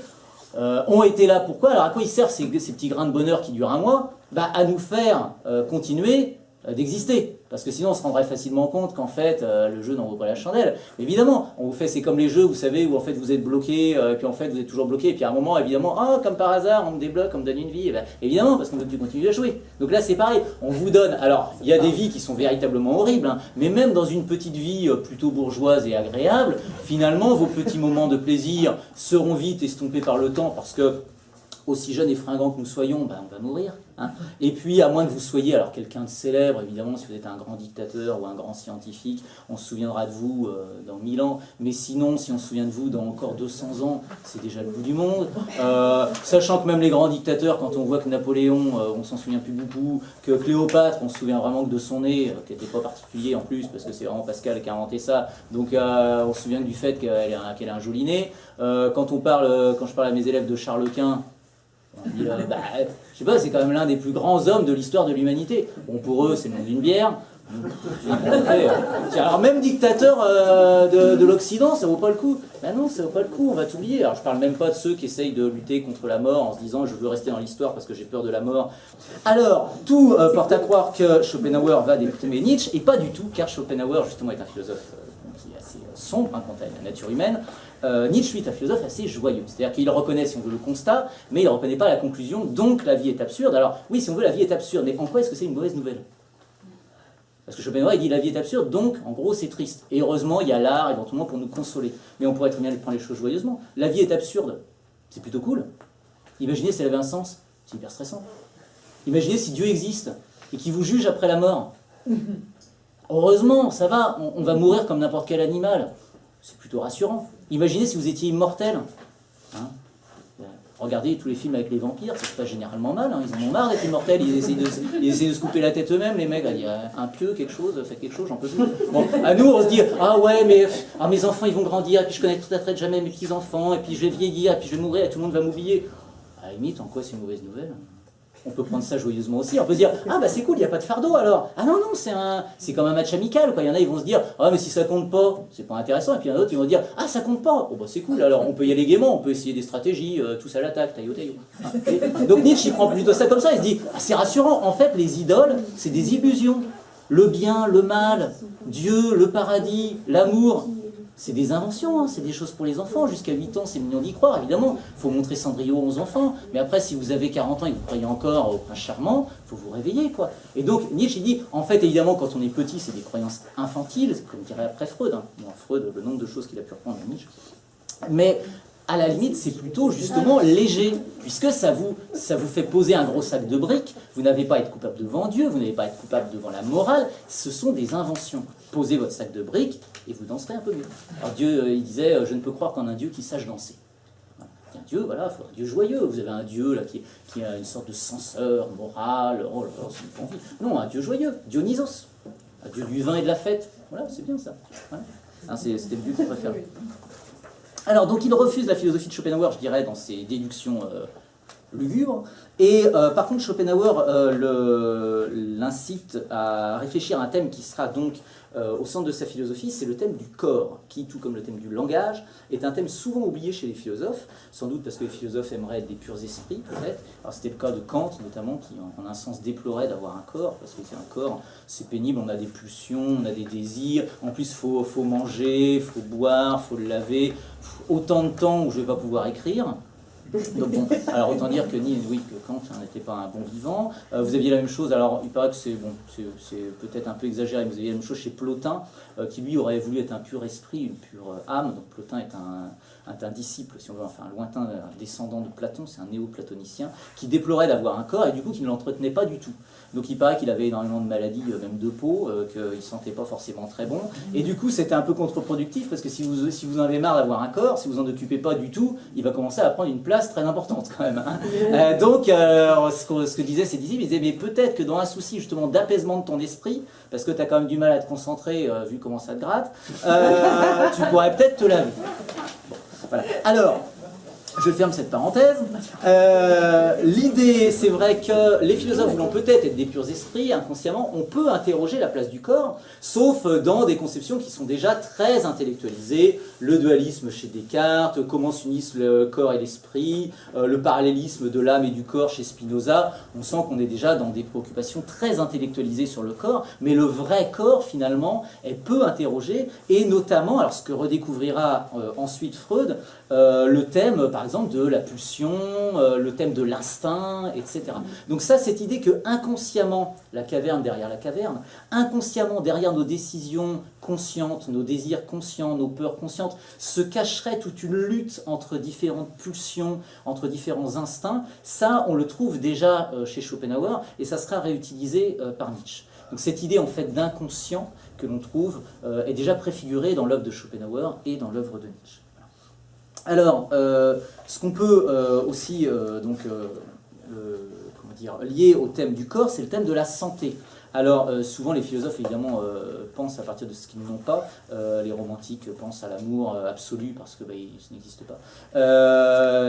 ont été là. Pourquoi? Alors à quoi ils servent ces petits grains de bonheur qui durent 1 mois? À nous faire continuer d'exister. Parce que sinon on se rendrait facilement compte qu'en fait le jeu n'en vaut pas la chandelle. Évidemment, on vous fait, c'est comme les jeux, vous savez, où en fait vous êtes bloqué, et puis en fait vous êtes toujours bloqué, et puis à un moment, évidemment, comme par hasard, on me débloque, on me donne une vie, et évidemment, parce qu'on veut que tu continues à jouer. Donc là c'est pareil, on vous donne, alors il y a des vies qui sont véritablement horribles, hein, mais même dans une petite vie plutôt bourgeoise et agréable, finalement vos petits moments de plaisir seront vite estompés par le temps, parce que aussi jeunes et fringants que nous soyons, on va mourir. Hein. Et puis, à moins que vous soyez alors quelqu'un de célèbre, évidemment, si vous êtes un grand dictateur ou un grand scientifique, on se souviendra de vous dans 1000 ans. Mais sinon, si on se souvient de vous dans encore 200 ans, c'est déjà le bout du monde. Sachant que même les grands dictateurs, quand on voit que Napoléon, on s'en souvient plus beaucoup, que Cléopâtre, on se souvient vraiment que de son nez, qui n'était pas particulier en plus, parce que c'est vraiment Pascal qui a inventé ça. Donc, on se souvient du fait qu'elle a un joli nez. Quand je parle à mes élèves de Charles Quint, on dit, je sais pas, c'est quand même l'un des plus grands hommes de l'histoire de l'humanité. Bon, pour eux, c'est le nom d'une bière. Alors même dictateur de l'Occident, ça vaut pas le coup. Ben non, ça vaut pas le coup, on va t'oublier. Alors je parle même pas de ceux qui essayent de lutter contre la mort en se disant je veux rester dans l'histoire parce que j'ai peur de la mort. Alors, tout porte à croire que Schopenhauer va déprimer Nietzsche, et pas du tout, car Schopenhauer justement est un philosophe qui est assez sombre quant à la nature humaine. Nietzsche, lui, est un philosophe assez joyeux. C'est-à-dire qu'il reconnaît, si on veut, le constat, mais il ne reconnaît pas la conclusion, donc la vie est absurde. Alors, oui, si on veut, la vie est absurde, mais en quoi est-ce que c'est une mauvaise nouvelle? Parce que Schopenhauer, il dit la vie est absurde, donc, en gros, c'est triste. Et heureusement, il y a l'art, éventuellement, pour nous consoler. Mais on pourrait très bien prendre les choses joyeusement. La vie est absurde, c'est plutôt cool. Imaginez si elle avait un sens, c'est hyper stressant. Imaginez si Dieu existe, et qu'il vous juge après la mort. Heureusement, ça va, on va mourir comme n'importe quel animal. C'est plutôt rassurant. Imaginez si vous étiez immortel. Hein, regardez tous les films avec les vampires, ça se passe généralement mal. Hein, ils en ont marre d'être immortels, ils essayent de se couper la tête eux-mêmes, les mecs. Il y a un pieu, quelque chose, faites quelque chose, j'en peux plus. Bon, à nous, on se dit, ah ouais, mais mes enfants, ils vont grandir, et puis je connaîtrai jamais mes petits-enfants, et puis je vais vieillir, et puis je vais mourir, et tout le monde va m'oublier. À la limite, en quoi c'est une mauvaise nouvelle? On peut prendre ça joyeusement aussi. On peut se dire, ah bah c'est cool, il n'y a pas de fardeau alors. Ah non, non, c'est comme un match amical, quoi. Il y en a, ils vont se dire, ah mais si ça compte pas, c'est pas intéressant. Et puis il y en a d'autres, ils vont dire, ah ça compte pas. Oh bah c'est cool, alors on peut y aller gaiement, on peut essayer des stratégies, tous à l'attaque, taillot, taillot. Donc Nietzsche, il prend plutôt ça comme ça, il se dit, ah, c'est rassurant. En fait, les idoles, c'est des illusions. Le bien, le mal, Dieu, le paradis, l'amour. C'est des inventions, hein, c'est des choses pour les enfants. Jusqu'à 8 ans, c'est mignon d'y croire, évidemment. Il faut montrer Cendrillon aux enfants. Mais après, si vous avez 40 ans et que vous croyez encore au prince charmant, il faut vous réveiller, quoi. Et donc, Nietzsche, il dit, en fait, évidemment, quand on est petit, c'est des croyances infantiles, comme dirait après Freud. Hein. Bon, Freud, le nombre de choses qu'il a pu reprendre à Nietzsche. Mais à la limite, c'est plutôt justement léger, puisque ça vous fait poser un gros sac de briques. Vous n'avez pas à être coupable devant Dieu, vous n'avez pas à être coupable devant la morale. Ce sont des inventions. Posez votre sac de briques et vous danserez un peu mieux. Alors Dieu, il disait, je ne peux croire qu'en un Dieu qui sache danser. Voilà. Un Dieu, voilà, il faut un Dieu joyeux. Vous avez un Dieu là, qui a une sorte de censeur moral. Oh là là, c'est pas envie. Non, un Dieu joyeux, Dionysos. Un Dieu du vin et de la fête. Voilà, c'est bien ça. Voilà. Hein, c'était le Dieu qu'il préférait. Alors, donc il refuse la philosophie de Schopenhauer, je dirais, dans ses déductions lugubres. Et par contre, Schopenhauer l'incite à réfléchir à un thème qui sera donc au centre de sa philosophie, c'est le thème du corps, qui, tout comme le thème du langage, est un thème souvent oublié chez les philosophes, sans doute parce que les philosophes aimeraient être des purs esprits, peut-être. Alors c'était le cas de Kant, notamment, qui en un sens déplorait d'avoir un corps, parce que c'est un corps, c'est pénible, on a des pulsions, on a des désirs, en plus il faut manger, il faut boire, il faut le laver, autant de temps où je ne vais pas pouvoir écrire. Donc bon, alors autant dire que Kant n'était pas un bon vivant. Vous aviez la même chose, alors il paraît que c'est peut-être un peu exagéré, mais vous aviez la même chose chez Plotin, qui lui aurait voulu être un pur esprit, une pure âme. Donc Plotin est un disciple, si on veut, enfin un lointain descendant de Platon, c'est un néo-platonicien, qui déplorait d'avoir un corps et du coup qui ne l'entretenait pas du tout. Donc il paraît qu'il avait énormément de maladies, même de peau, qu'il ne sentait pas forcément très bon. Et du coup c'était un peu contre-productif, parce que si vous en avez marre d'avoir un corps, si vous en occupez pas du tout, il va commencer à prendre une place très importante quand même. Hein. Donc ce que disaient ces disciples, ils disaient, mais peut-être que dans un souci justement d'apaisement de ton esprit, parce que tu as quand même du mal à te concentrer, vu comment ça te gratte, tu pourrais peut-être te laver. Bon, voilà. Alors, je ferme cette parenthèse. L'idée, c'est vrai que les philosophes voulant peut-être être des purs esprits, inconsciemment, on peut interroger la place du corps, sauf dans des conceptions qui sont déjà très intellectualisées. Le dualisme chez Descartes, comment s'unissent le corps et l'esprit, le parallélisme de l'âme et du corps chez Spinoza. On sent qu'on est déjà dans des préoccupations très intellectualisées sur le corps, mais le vrai corps, finalement, est peu interrogé, et notamment, alors ce que redécouvrira ensuite Freud, le thème, par exemple, de la pulsion, le thème de l'instinct, etc. Donc ça, cette idée que inconsciemment, la caverne derrière la caverne, inconsciemment derrière nos décisions conscientes, nos désirs conscients, nos peurs conscientes, se cacherait toute une lutte entre différentes pulsions, entre différents instincts. Ça, on le trouve déjà chez Schopenhauer, et ça sera réutilisé par Nietzsche. Donc cette idée en fait d'inconscient que l'on trouve est déjà préfigurée dans l'œuvre de Schopenhauer et dans l'œuvre de Nietzsche. Alors, ce qu'on peut aussi lier au thème du corps, c'est le thème de la santé. Alors, souvent les philosophes, évidemment, pensent à partir de ce qu'ils n'ont pas. Les romantiques pensent à l'amour absolu parce que ça n'existe pas.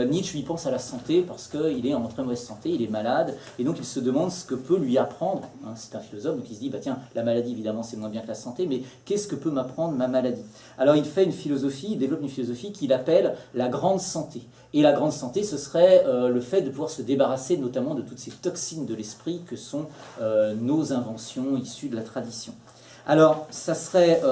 Nietzsche, lui, pense à la santé parce qu'il est en très mauvaise santé, il est malade, et donc il se demande ce que peut lui apprendre. Hein, c'est un philosophe, donc il se dit, tiens, la maladie, évidemment, c'est moins bien que la santé, mais qu'est-ce que peut m'apprendre ma maladie? Alors il fait une philosophie, il développe une philosophie qu'il appelle la grande santé. Et la grande santé, ce serait le fait de pouvoir se débarrasser notamment de toutes ces toxines de l'esprit que sont nos inventions issues de la tradition. Alors, ça serait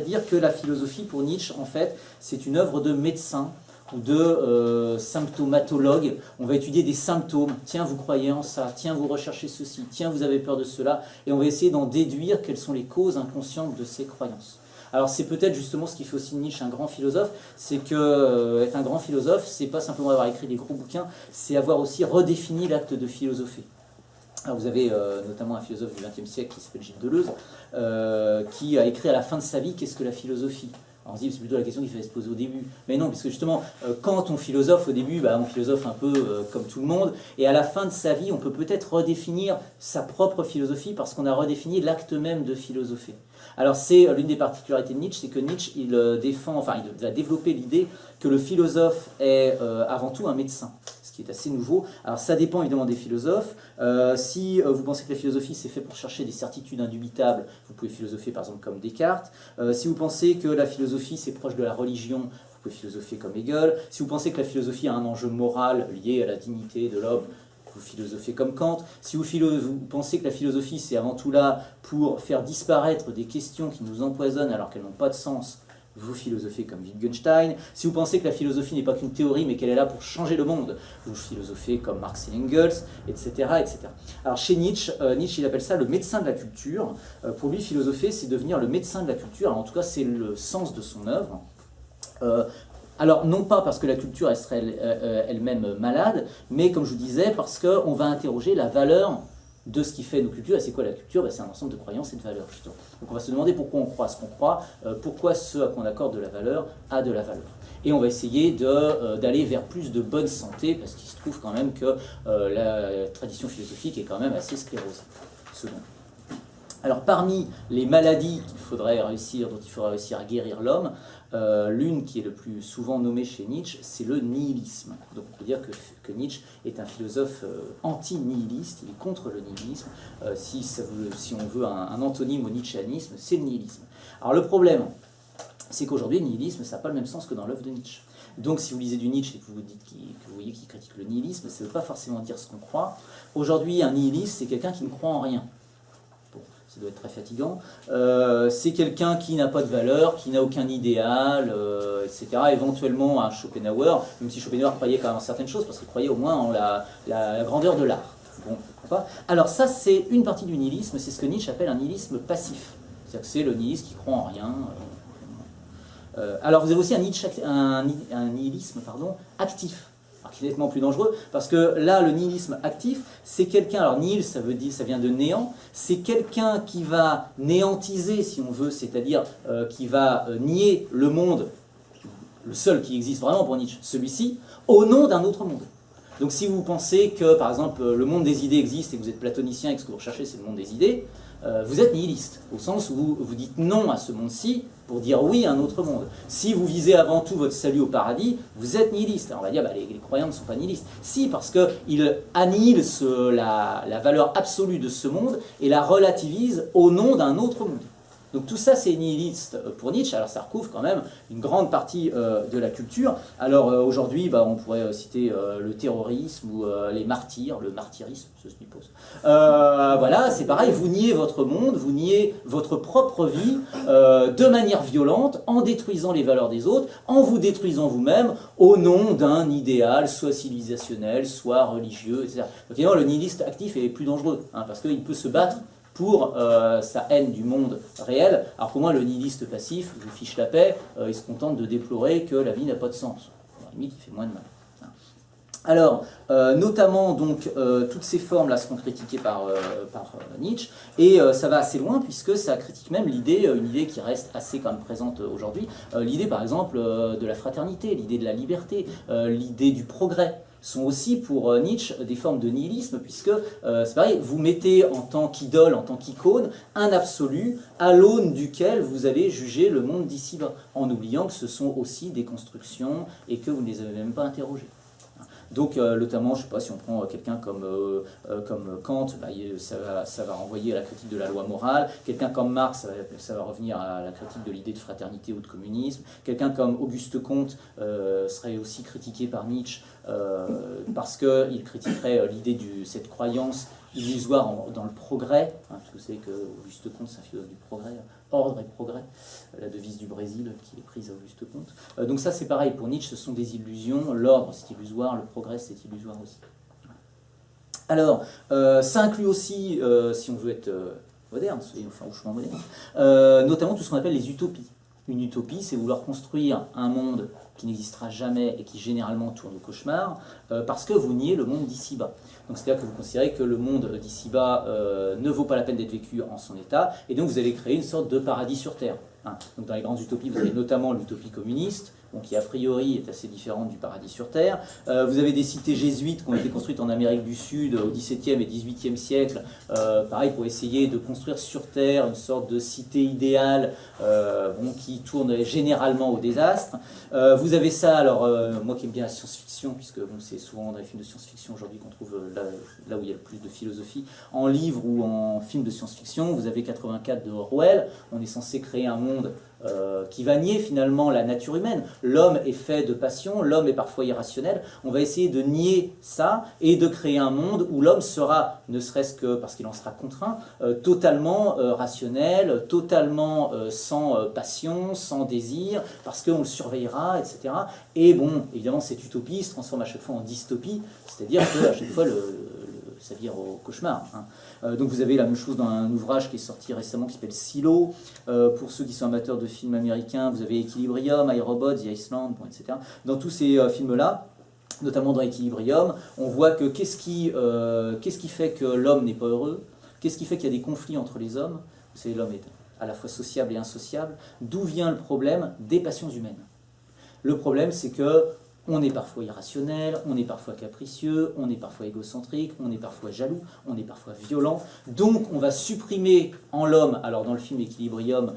dire que la philosophie, pour Nietzsche, en fait, c'est une œuvre de médecin ou de symptomatologue. On va étudier des symptômes. Tiens, vous croyez en ça. Tiens, vous recherchez ceci. Tiens, vous avez peur de cela. Et on va essayer d'en déduire quelles sont les causes inconscientes de ces croyances. Alors c'est peut-être justement ce qui fait aussi de Nietzsche un grand philosophe, c'est que être un grand philosophe, c'est pas simplement avoir écrit des gros bouquins, c'est avoir aussi redéfini l'acte de philosopher. Alors vous avez notamment un philosophe du XXe siècle qui s'appelle Gilles Deleuze, qui a écrit à la fin de sa vie « Qu'est-ce que la philosophie ?» Alors on se dit, c'est plutôt la question qu'il fallait se poser au début. Mais non, parce que justement, quand on philosophe au début, on philosophe un peu comme tout le monde, et à la fin de sa vie, on peut peut-être redéfinir sa propre philosophie parce qu'on a redéfini l'acte même de philosopher. Alors c'est l'une des particularités de Nietzsche, c'est que Nietzsche, il va développer l'idée que le philosophe est avant tout un médecin. Ce ce qui est assez nouveau. Alors ça dépend évidemment des philosophes. Si vous pensez que la philosophie c'est fait pour chercher des certitudes indubitables, vous pouvez philosopher par exemple comme Descartes. Si vous pensez que la philosophie c'est proche de la religion, vous pouvez philosopher comme Hegel. Si vous pensez que la philosophie a un enjeu moral lié à la dignité de l'homme, vous philosophez comme Kant. Si vous pensez que la philosophie c'est avant tout là pour faire disparaître des questions qui nous empoisonnent alors qu'elles n'ont pas de sens, vous philosophez comme Wittgenstein. Si vous pensez que la philosophie n'est pas qu'une théorie, mais qu'elle est là pour changer le monde, vous philosophez comme Marx et Engels, etc. etc. Alors chez Nietzsche, Nietzsche il appelle ça le médecin de la culture. Pour lui, philosopher, c'est devenir le médecin de la culture. Alors, en tout cas, c'est le sens de son œuvre. Alors, non pas parce que la culture elle serait elle-même malade, mais comme je vous disais, parce qu'on va interroger la valeur de ce qui fait nos cultures. Et c'est quoi la culture? C'est un ensemble de croyances et de valeurs, justement. Donc on va se demander pourquoi on croit ce qu'on croit, pourquoi ce à quoi on accorde de la valeur a de la valeur. Et on va essayer d'aller vers plus de bonne santé, parce qu'il se trouve quand même que la tradition philosophique est quand même assez sclérosée, selon. Alors parmi les maladies dont il faudrait réussir à guérir l'homme, l'une qui est le plus souvent nommée chez Nietzsche, c'est le nihilisme. Donc on peut dire que Nietzsche est un philosophe anti-nihiliste, il est contre le nihilisme. Si on veut un antonyme au nietzschéanisme, c'est le nihilisme. Alors le problème, c'est qu'aujourd'hui le nihilisme, ça n'a pas le même sens que dans l'œuvre de Nietzsche. Donc si vous lisez du Nietzsche et que vous voyez qu'il critique le nihilisme, ça ne veut pas forcément dire ce qu'on croit. Aujourd'hui, un nihiliste, c'est quelqu'un qui ne croit en rien. Ça doit être très fatigant. C'est quelqu'un qui n'a pas de valeur, qui n'a aucun idéal, etc. Éventuellement un Schopenhauer, même si Schopenhauer croyait quand même en certaines choses, parce qu'il croyait au moins en la grandeur de l'art. Bon, pas. Alors ça, c'est une partie du nihilisme, c'est ce que Nietzsche appelle un nihilisme passif. C'est-à-dire que c'est le nihiliste qui croit en rien. Alors vous avez aussi un nihilisme actif. Qui est nettement plus dangereux, parce que là, le nihilisme actif, c'est quelqu'un, alors nihil, ça vient de néant, c'est quelqu'un qui va néantiser, si on veut, c'est-à-dire qui va nier le monde, le seul qui existe vraiment pour Nietzsche, celui-ci, au nom d'un autre monde. Donc si vous pensez que, par exemple, le monde des idées existe et que vous êtes platonicien et que ce que vous recherchez, c'est le monde des idées, vous êtes nihiliste, au sens où vous dites non à ce monde-ci pour dire oui à un autre monde. Si vous visez avant tout votre salut au paradis, vous êtes nihiliste. Alors on va dire, les croyants ne sont pas nihilistes. Si, parce qu'ils annihilent la valeur absolue de ce monde et la relativisent au nom d'un autre monde. Donc tout ça, c'est nihiliste pour Nietzsche. Alors ça recouvre quand même une grande partie de la culture. Alors aujourd'hui, on pourrait citer le terrorisme ou les martyrs, le martyrisme, je suppose. Voilà, c'est pareil, vous niez votre monde, vous niez votre propre vie de manière violente, en détruisant les valeurs des autres, en vous détruisant vous-même, au nom d'un idéal, soit civilisationnel, soit religieux, etc. Donc évidemment, le nihiliste actif est plus dangereux, parce qu'il peut se battre pour sa haine du monde réel, alors qu'au moins le nihiliste passif, il fiche la paix, il se contente de déplorer que la vie n'a pas de sens. À la limite, il fait moins de mal. Alors, notamment, donc, toutes ces formes-là seront critiquées par Nietzsche, et ça va assez loin, puisque ça critique même l'idée, une idée qui reste assez quand même présente aujourd'hui, l'idée par exemple de la fraternité, l'idée de la liberté, l'idée du progrès, sont aussi pour Nietzsche des formes de nihilisme, puisque c'est pareil, vous mettez en tant qu'idole, en tant qu'icône, un absolu à l'aune duquel vous allez juger le monde d'ici-bas, en oubliant que ce sont aussi des constructions et que vous ne les avez même pas interrogées. Donc, notamment, je ne sais pas, si on prend quelqu'un comme Kant, ça va renvoyer à la critique de la loi morale. Quelqu'un comme Marx, ça va revenir à la critique de l'idée de fraternité ou de communisme. Quelqu'un comme Auguste Comte serait aussi critiqué par Nietzsche parce qu'il critiquerait l'idée de cette croyance illusoire dans le progrès, parce que vous savez que Auguste Comte, c'est un philosophe du progrès, ordre et progrès, la devise du Brésil qui est prise à Auguste Comte. Donc ça c'est pareil, pour Nietzsche ce sont des illusions, l'ordre c'est illusoire, le progrès c'est illusoire aussi. Alors, ça inclut aussi, si on veut être moderne, enfin franchement moderne, notamment tout ce qu'on appelle les utopies. Une utopie, c'est vouloir construire un monde qui n'existera jamais et qui généralement tourne au cauchemar, parce que vous niez le monde d'ici-bas. Donc c'est-à-dire que vous considérez que le monde d'ici-bas ne vaut pas la peine d'être vécu en son état, et donc vous allez créer une sorte de paradis sur Terre. Donc dans les grandes utopies, vous avez notamment l'utopie communiste, bon, qui a priori est assez différente du paradis sur Terre. Vous avez des cités jésuites qui ont été construites en Amérique du Sud au XVIIe et XVIIIe siècle, pareil pour essayer de construire sur Terre une sorte de cité idéale bon, qui tourne généralement au désastre. Vous avez ça, alors moi qui aime bien la science-fiction, puisque bon, c'est souvent dans les films de science-fiction aujourd'hui qu'on trouve là où il y a le plus de philosophie, en livre ou en film de science-fiction, vous avez 84 de Orwell, on est censé créer un monde qui va nier finalement la nature humaine. L'homme est fait de passion, l'homme est parfois irrationnel. On va essayer de nier ça et de créer un monde où l'homme sera, ne serait-ce que parce qu'il en sera contraint, totalement rationnel, totalement sans passion, sans désir, parce qu'on le surveillera, etc. Et bon, évidemment, cette utopie se transforme à chaque fois en dystopie, c'est-à-dire qu'à chaque fois, ça vire au cauchemar. Hein. Donc vous avez la même chose dans un ouvrage qui est sorti récemment qui s'appelle Silo. Pour ceux qui sont amateurs de films américains, vous avez Equilibrium, iRobot, The Iceland, bon, etc. Dans tous ces films-là, notamment dans Equilibrium, on voit que qu'est-ce qui fait que l'homme n'est pas heureux? Qu'est-ce qui fait qu'il y a des conflits entre les hommes? Vous savez, l'homme est à la fois sociable et insociable. D'où vient le problème? Des passions humaines. Le problème, c'est que on est parfois irrationnel, on est parfois capricieux, on est parfois égocentrique, on est parfois jaloux, on est parfois violent. Donc on va supprimer en l'homme, alors dans le film Equilibrium,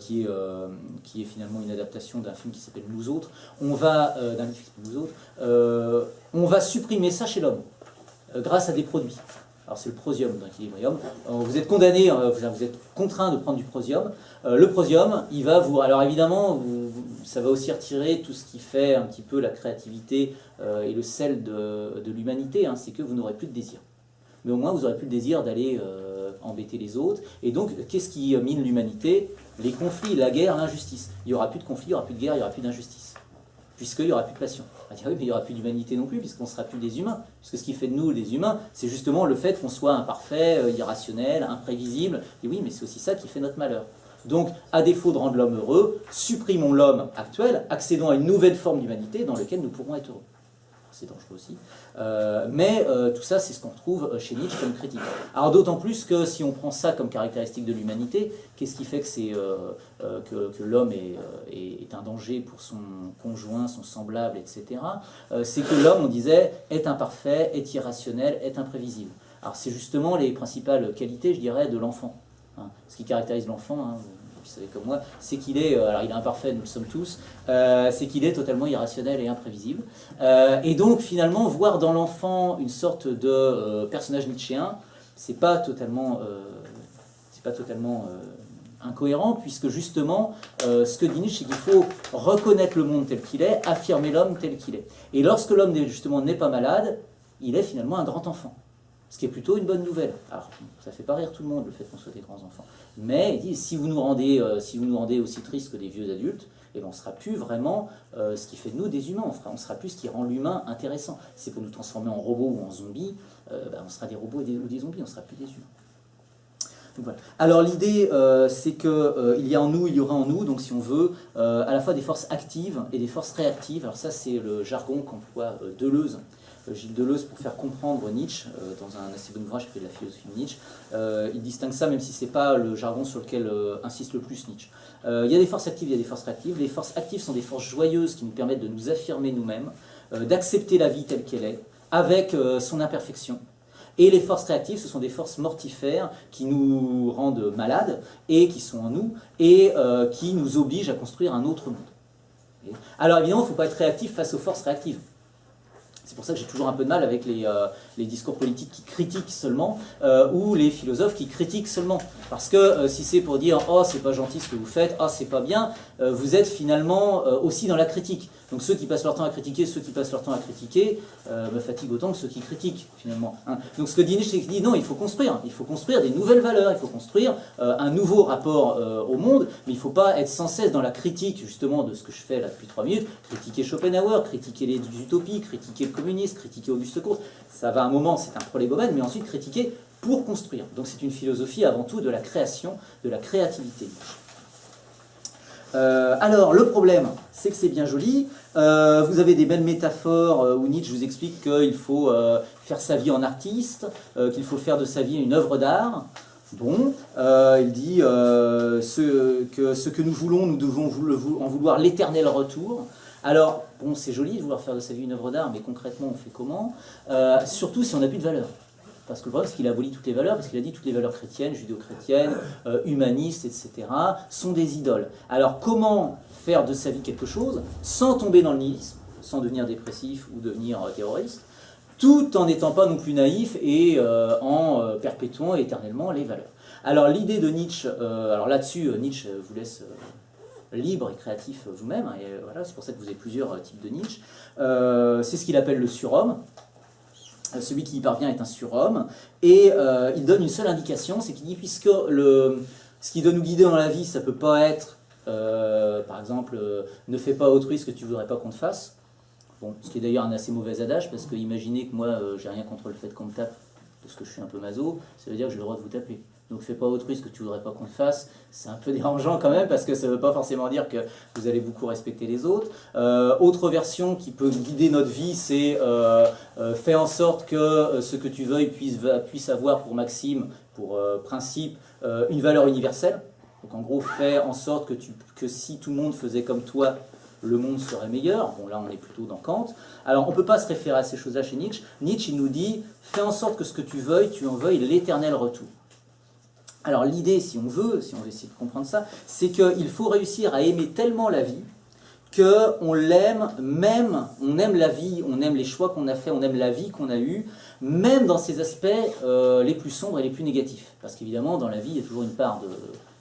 qui est finalement une adaptation d'un film qui s'appelle Nous Autres, on va supprimer ça chez l'homme, grâce à des produits. Alors c'est le prosium dans Equilibrium. Vous êtes condamné, vous êtes contraint de prendre du prosium. Le prosium, il va vous... Alors évidemment, ça va aussi retirer tout ce qui fait un petit peu la créativité et le sel de l'humanité, hein, c'est que vous n'aurez plus de désir. Mais au moins, vous n'aurez plus le désir d'aller embêter les autres. Et donc, qu'est-ce qui mine l'humanité? Les conflits, la guerre, l'injustice. Il n'y aura plus de conflits, il n'y aura plus de guerre, il n'y aura plus d'injustice. Puisqu'il n'y aura plus de passion. On va dire oui, mais il n'y aura plus d'humanité non plus, puisqu'on ne sera plus des humains. Puisque ce qui fait de nous des humains, c'est justement le fait qu'on soit imparfait, irrationnel, imprévisible. Et oui, mais c'est aussi ça qui fait notre malheur. Donc, à défaut de rendre l'homme heureux, supprimons l'homme actuel, accédons à une nouvelle forme d'humanité dans laquelle nous pourrons être heureux. C'est dangereux aussi. Mais tout ça, c'est ce qu'on retrouve chez Nietzsche comme critique. Alors d'autant plus que si on prend ça comme caractéristique de l'humanité, qu'est-ce qui fait que l'homme est un danger pour son conjoint, son semblable, etc. C'est que l'homme, on disait, est imparfait, est irrationnel, est imprévisible. Alors c'est justement les principales qualités, je dirais, de l'enfant. Hein. Ce qui caractérise l'enfant, hein, vous savez comme moi, c'est qu'il est, alors il est imparfait, nous le sommes tous, c'est qu'il est totalement irrationnel et imprévisible. Et donc finalement, voir dans l'enfant une sorte de personnage nietzschéen, c'est pas totalement incohérent, puisque justement, ce que dit Nietzsche, c'est qu'il faut reconnaître le monde tel qu'il est, affirmer l'homme tel qu'il est. Et lorsque l'homme justement n'est pas malade, il est finalement un grand enfant. Ce qui est plutôt une bonne nouvelle. Alors, ça ne fait pas rire tout le monde, le fait qu'on soit des grands enfants. Mais il dit, si vous nous rendez aussi tristes que des vieux adultes, eh ben, on ne sera plus vraiment ce qui fait de nous des humains. On sera plus ce qui rend l'humain intéressant. Si c'est pour nous transformer en robots ou en zombies, ben, on sera des robots ou des zombies, on ne sera plus des humains. Donc, voilà. Alors l'idée, c'est qu'il y aura en nous, donc si on veut, à la fois des forces actives et des forces réactives. Alors ça, c'est le jargon qu'emploie Deleuze. Gilles Deleuze, pour faire comprendre Nietzsche, dans un assez bon ouvrage qui fait de la philosophie de Nietzsche, il distingue ça, même si ce n'est pas le jargon sur lequel insiste le plus Nietzsche. Il y a des forces actives, il y a des forces réactives. Les forces actives sont des forces joyeuses qui nous permettent de nous affirmer nous-mêmes, d'accepter la vie telle qu'elle est, avec son imperfection. Et les forces réactives, ce sont des forces mortifères qui nous rendent malades, et qui sont en nous, et qui nous obligent à construire un autre monde. Alors évidemment, il ne faut pas être réactif face aux forces réactives. C'est pour ça que j'ai toujours un peu de mal avec les discours politiques qui critiquent seulement, ou les philosophes qui critiquent seulement. Parce que si c'est pour dire « Oh, c'est pas gentil ce que vous faites, oh, c'est pas bien », vous êtes finalement aussi dans la critique. Donc ceux qui passent leur temps à critiquer, me fatiguent autant que ceux qui critiquent, finalement. Hein. Donc ce que dit Nietzsche, c'est qu'il dit « Non, il faut construire des nouvelles valeurs, il faut construire un nouveau rapport au monde, mais il ne faut pas être sans cesse dans la critique, justement, de ce que je fais là depuis 3 minutes, critiquer Schopenhauer, critiquer les utopies, critiquer le communisme, critiquer Auguste Comte, ça va un moment, c'est un prolégomène, mais ensuite critiquer pour construire. Donc c'est une philosophie avant tout de la création, de la créativité. Alors le problème, c'est que c'est bien joli, vous avez des belles métaphores où Nietzsche vous explique qu'il faut faire sa vie en artiste, qu'il faut faire de sa vie une œuvre d'art. Bon, il dit ce que nous voulons, nous devons en vouloir l'éternel retour. Alors, bon, c'est joli de vouloir faire de sa vie une œuvre d'art, mais concrètement, on fait comment? Surtout si on n'a plus de valeurs. Parce que le problème, c'est qu'il a aboli toutes les valeurs, parce qu'il a dit toutes les valeurs chrétiennes, judéo-chrétiennes, humanistes, etc., sont des idoles. Alors, comment faire de sa vie quelque chose sans tomber dans le nihilisme, sans devenir dépressif ou devenir terroriste, tout en n'étant pas non plus naïf et en perpétuant éternellement les valeurs. Alors, l'idée de Nietzsche, alors là-dessus, Nietzsche vous laisse libre et créatif vous-même, et voilà, c'est pour ça que vous avez plusieurs types de Nietzsche. C'est ce qu'il appelle le surhomme. Celui qui y parvient est un surhomme, et il donne une seule indication, c'est qu'il dit, puisque ce qui doit nous guider dans la vie, ça ne peut pas être, par exemple, ne fais pas autrui ce que tu ne voudrais pas qu'on te fasse. Bon, ce qui est d'ailleurs un assez mauvais adage, parce que imaginez que moi, j'ai rien contre le fait qu'on me tape, parce que je suis un peu maso, ça veut dire que j'ai le droit de vous taper. Donc fais pas autrui ce que tu voudrais pas qu'on te fasse, c'est un peu dérangeant quand même, parce que ça ne veut pas forcément dire que vous allez beaucoup respecter les autres. Autre version qui peut guider notre vie, c'est fais en sorte que ce que tu veuilles puisse avoir pour maxime, pour principe, une valeur universelle. Donc en gros, fais en sorte que si tout le monde faisait comme toi, le monde serait meilleur. Bon, là, on est plutôt dans Kant. Alors, on ne peut pas se référer à ces choses-là chez Nietzsche. Nietzsche, il nous dit, fais en sorte que ce que tu veuilles, tu en veuilles l'éternel retour. Alors, l'idée, si on veut essayer de comprendre ça, c'est qu'il faut réussir à aimer tellement la vie qu'on l'aime, même, on aime la vie, on aime les choix qu'on a faits, on aime la vie qu'on a eue, même dans ses aspects les plus sombres et les plus négatifs. Parce qu'évidemment, dans la vie, il y a toujours une part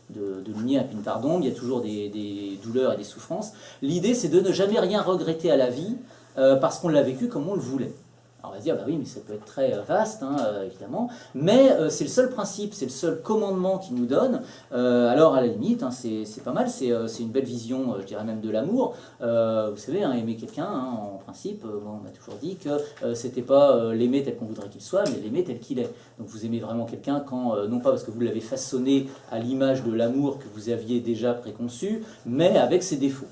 de lumière et puis une part d'ombre, il y a toujours des douleurs et des souffrances. L'idée, c'est de ne jamais rien regretter à la vie parce qu'on l'a vécu comme on le voulait. Alors on va se dire, bah oui, mais ça peut être très vaste, hein, évidemment, mais c'est le seul principe, c'est le seul commandement qu'il nous donne. Alors à la limite, hein, c'est pas mal, c'est une belle vision, je dirais même de l'amour. Vous savez, hein, aimer quelqu'un, hein, en principe, bon, on a toujours dit que c'était pas l'aimer tel qu'on voudrait qu'il soit, mais l'aimer tel qu'il est. Donc vous aimez vraiment quelqu'un quand, non pas parce que vous l'avez façonné à l'image de l'amour que vous aviez déjà préconçu, mais avec ses défauts.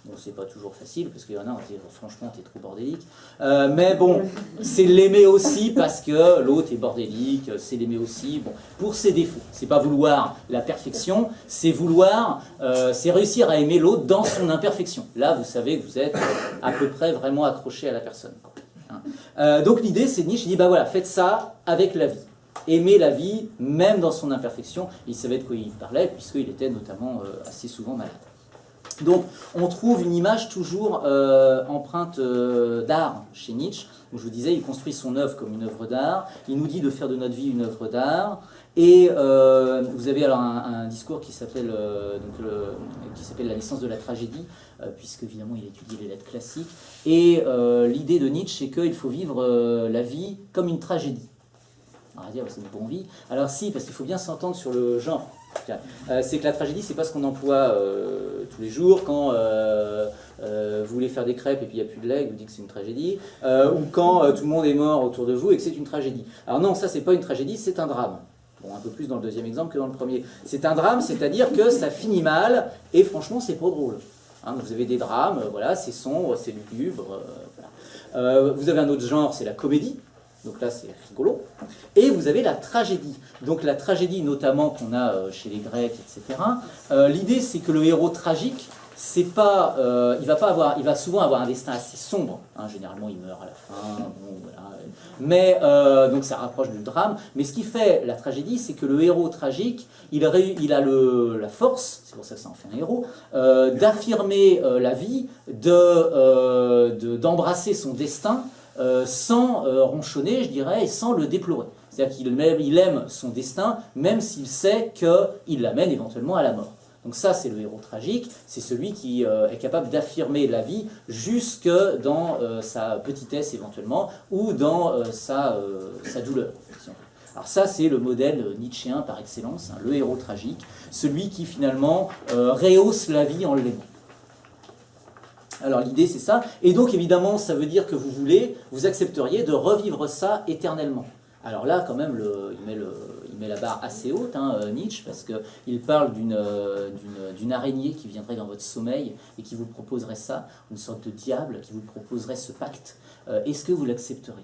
Bon, c'est pas toujours facile, parce qu'il y en a, on dit, franchement, t'es trop bordélique. Mais bon, c'est l'aimer aussi parce que l'autre est bordélique, c'est l'aimer aussi, bon, pour ses défauts. C'est pas vouloir la perfection, c'est c'est réussir à aimer l'autre dans son imperfection. Là, vous savez que vous êtes à peu près vraiment accroché à la personne. Hein. Donc l'idée, c'est Nietzsche dit, bah voilà, faites ça avec la vie. Aimer la vie, même dans son imperfection. Il savait de quoi il parlait, puisqu'il était notamment assez souvent malade. Donc, on trouve une image toujours empreinte d'art chez Nietzsche. Où je vous disais, il construit son œuvre comme une œuvre d'art. Il nous dit de faire de notre vie une œuvre d'art. Et vous avez alors un discours qui s'appelle La naissance de la tragédie, puisque évidemment il étudie les lettres classiques. Et l'idée de Nietzsche, c'est qu'il faut vivre la vie comme une tragédie. On va dire, c'est une bonne vie. Alors si, parce qu'il faut bien s'entendre sur le genre. C'est que la tragédie, c'est pas ce qu'on emploie tous les jours quand vous voulez faire des crêpes et puis il n'y a plus de lait, vous dites que c'est une tragédie, ou quand tout le monde est mort autour de vous et que c'est une tragédie. Alors non, ça c'est pas une tragédie, c'est un drame. Bon, un peu plus dans le deuxième exemple que dans le premier. C'est un drame, c'est-à-dire que ça finit mal et franchement c'est pas drôle. Hein, vous avez des drames, voilà, c'est sombre, c'est lugubre. Voilà. Vous avez un autre genre, c'est la comédie. Donc là, c'est rigolo. Et vous avez la tragédie. Donc la tragédie, notamment, qu'on a chez les Grecs, etc. L'idée, c'est que le héros tragique, c'est pas, il va souvent avoir un destin assez sombre. Hein, généralement, il meurt à la fin. Bon, voilà. Mais donc ça rapproche du drame. Mais ce qui fait la tragédie, c'est que le héros tragique, il a la force, c'est pour ça que ça en fait un héros, d'affirmer la vie, d'embrasser son destin. Sans ronchonner, je dirais, et sans le déplorer. C'est-à-dire qu'il aime son destin, même s'il sait qu'il l'amène éventuellement à la mort. Donc ça, c'est le héros tragique, c'est celui qui est capable d'affirmer la vie jusque dans sa petitesse éventuellement, ou dans sa douleur. Alors ça, c'est le modèle nietzschéen par excellence, hein, le héros tragique, celui qui finalement rehausse la vie en l'aimant. Alors l'idée c'est ça, et donc évidemment ça veut dire que vous accepteriez de revivre ça éternellement. Alors là quand même il met la barre assez haute, hein, Nietzsche, parce qu'il parle d'une araignée qui viendrait dans votre sommeil et qui vous proposerait ça, une sorte de diable qui vous proposerait ce pacte. Est-ce que vous l'accepteriez ?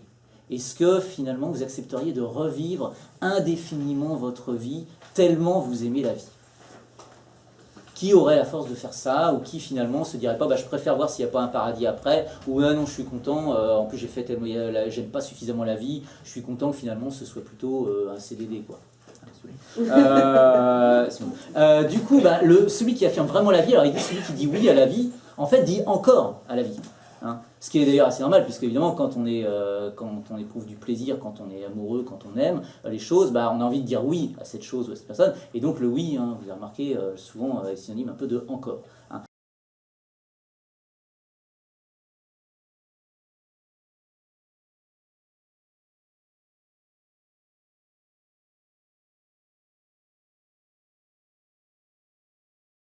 Est-ce que finalement vous accepteriez de revivre indéfiniment votre vie tellement vous aimez la vie ? qui aurait la force de faire ça, ou qui finalement se dirait pas bah, je préfère voir s'il n'y a pas un paradis après, ou ah non je suis content, en plus j'ai fait j'aime pas suffisamment la vie, je suis content que finalement ce soit plutôt un CDD quoi. Du coup, bah, celui qui affirme vraiment la vie, alors il dit celui qui dit oui à la vie, en fait dit encore à la vie. Hein. Ce qui est d'ailleurs assez normal, puisque évidemment quand on éprouve du plaisir, quand on est amoureux, quand on aime les choses, bah, on a envie de dire oui à cette chose ou à cette personne, et donc le oui, hein, vous avez remarqué, souvent est synonyme un peu de encore. Hein.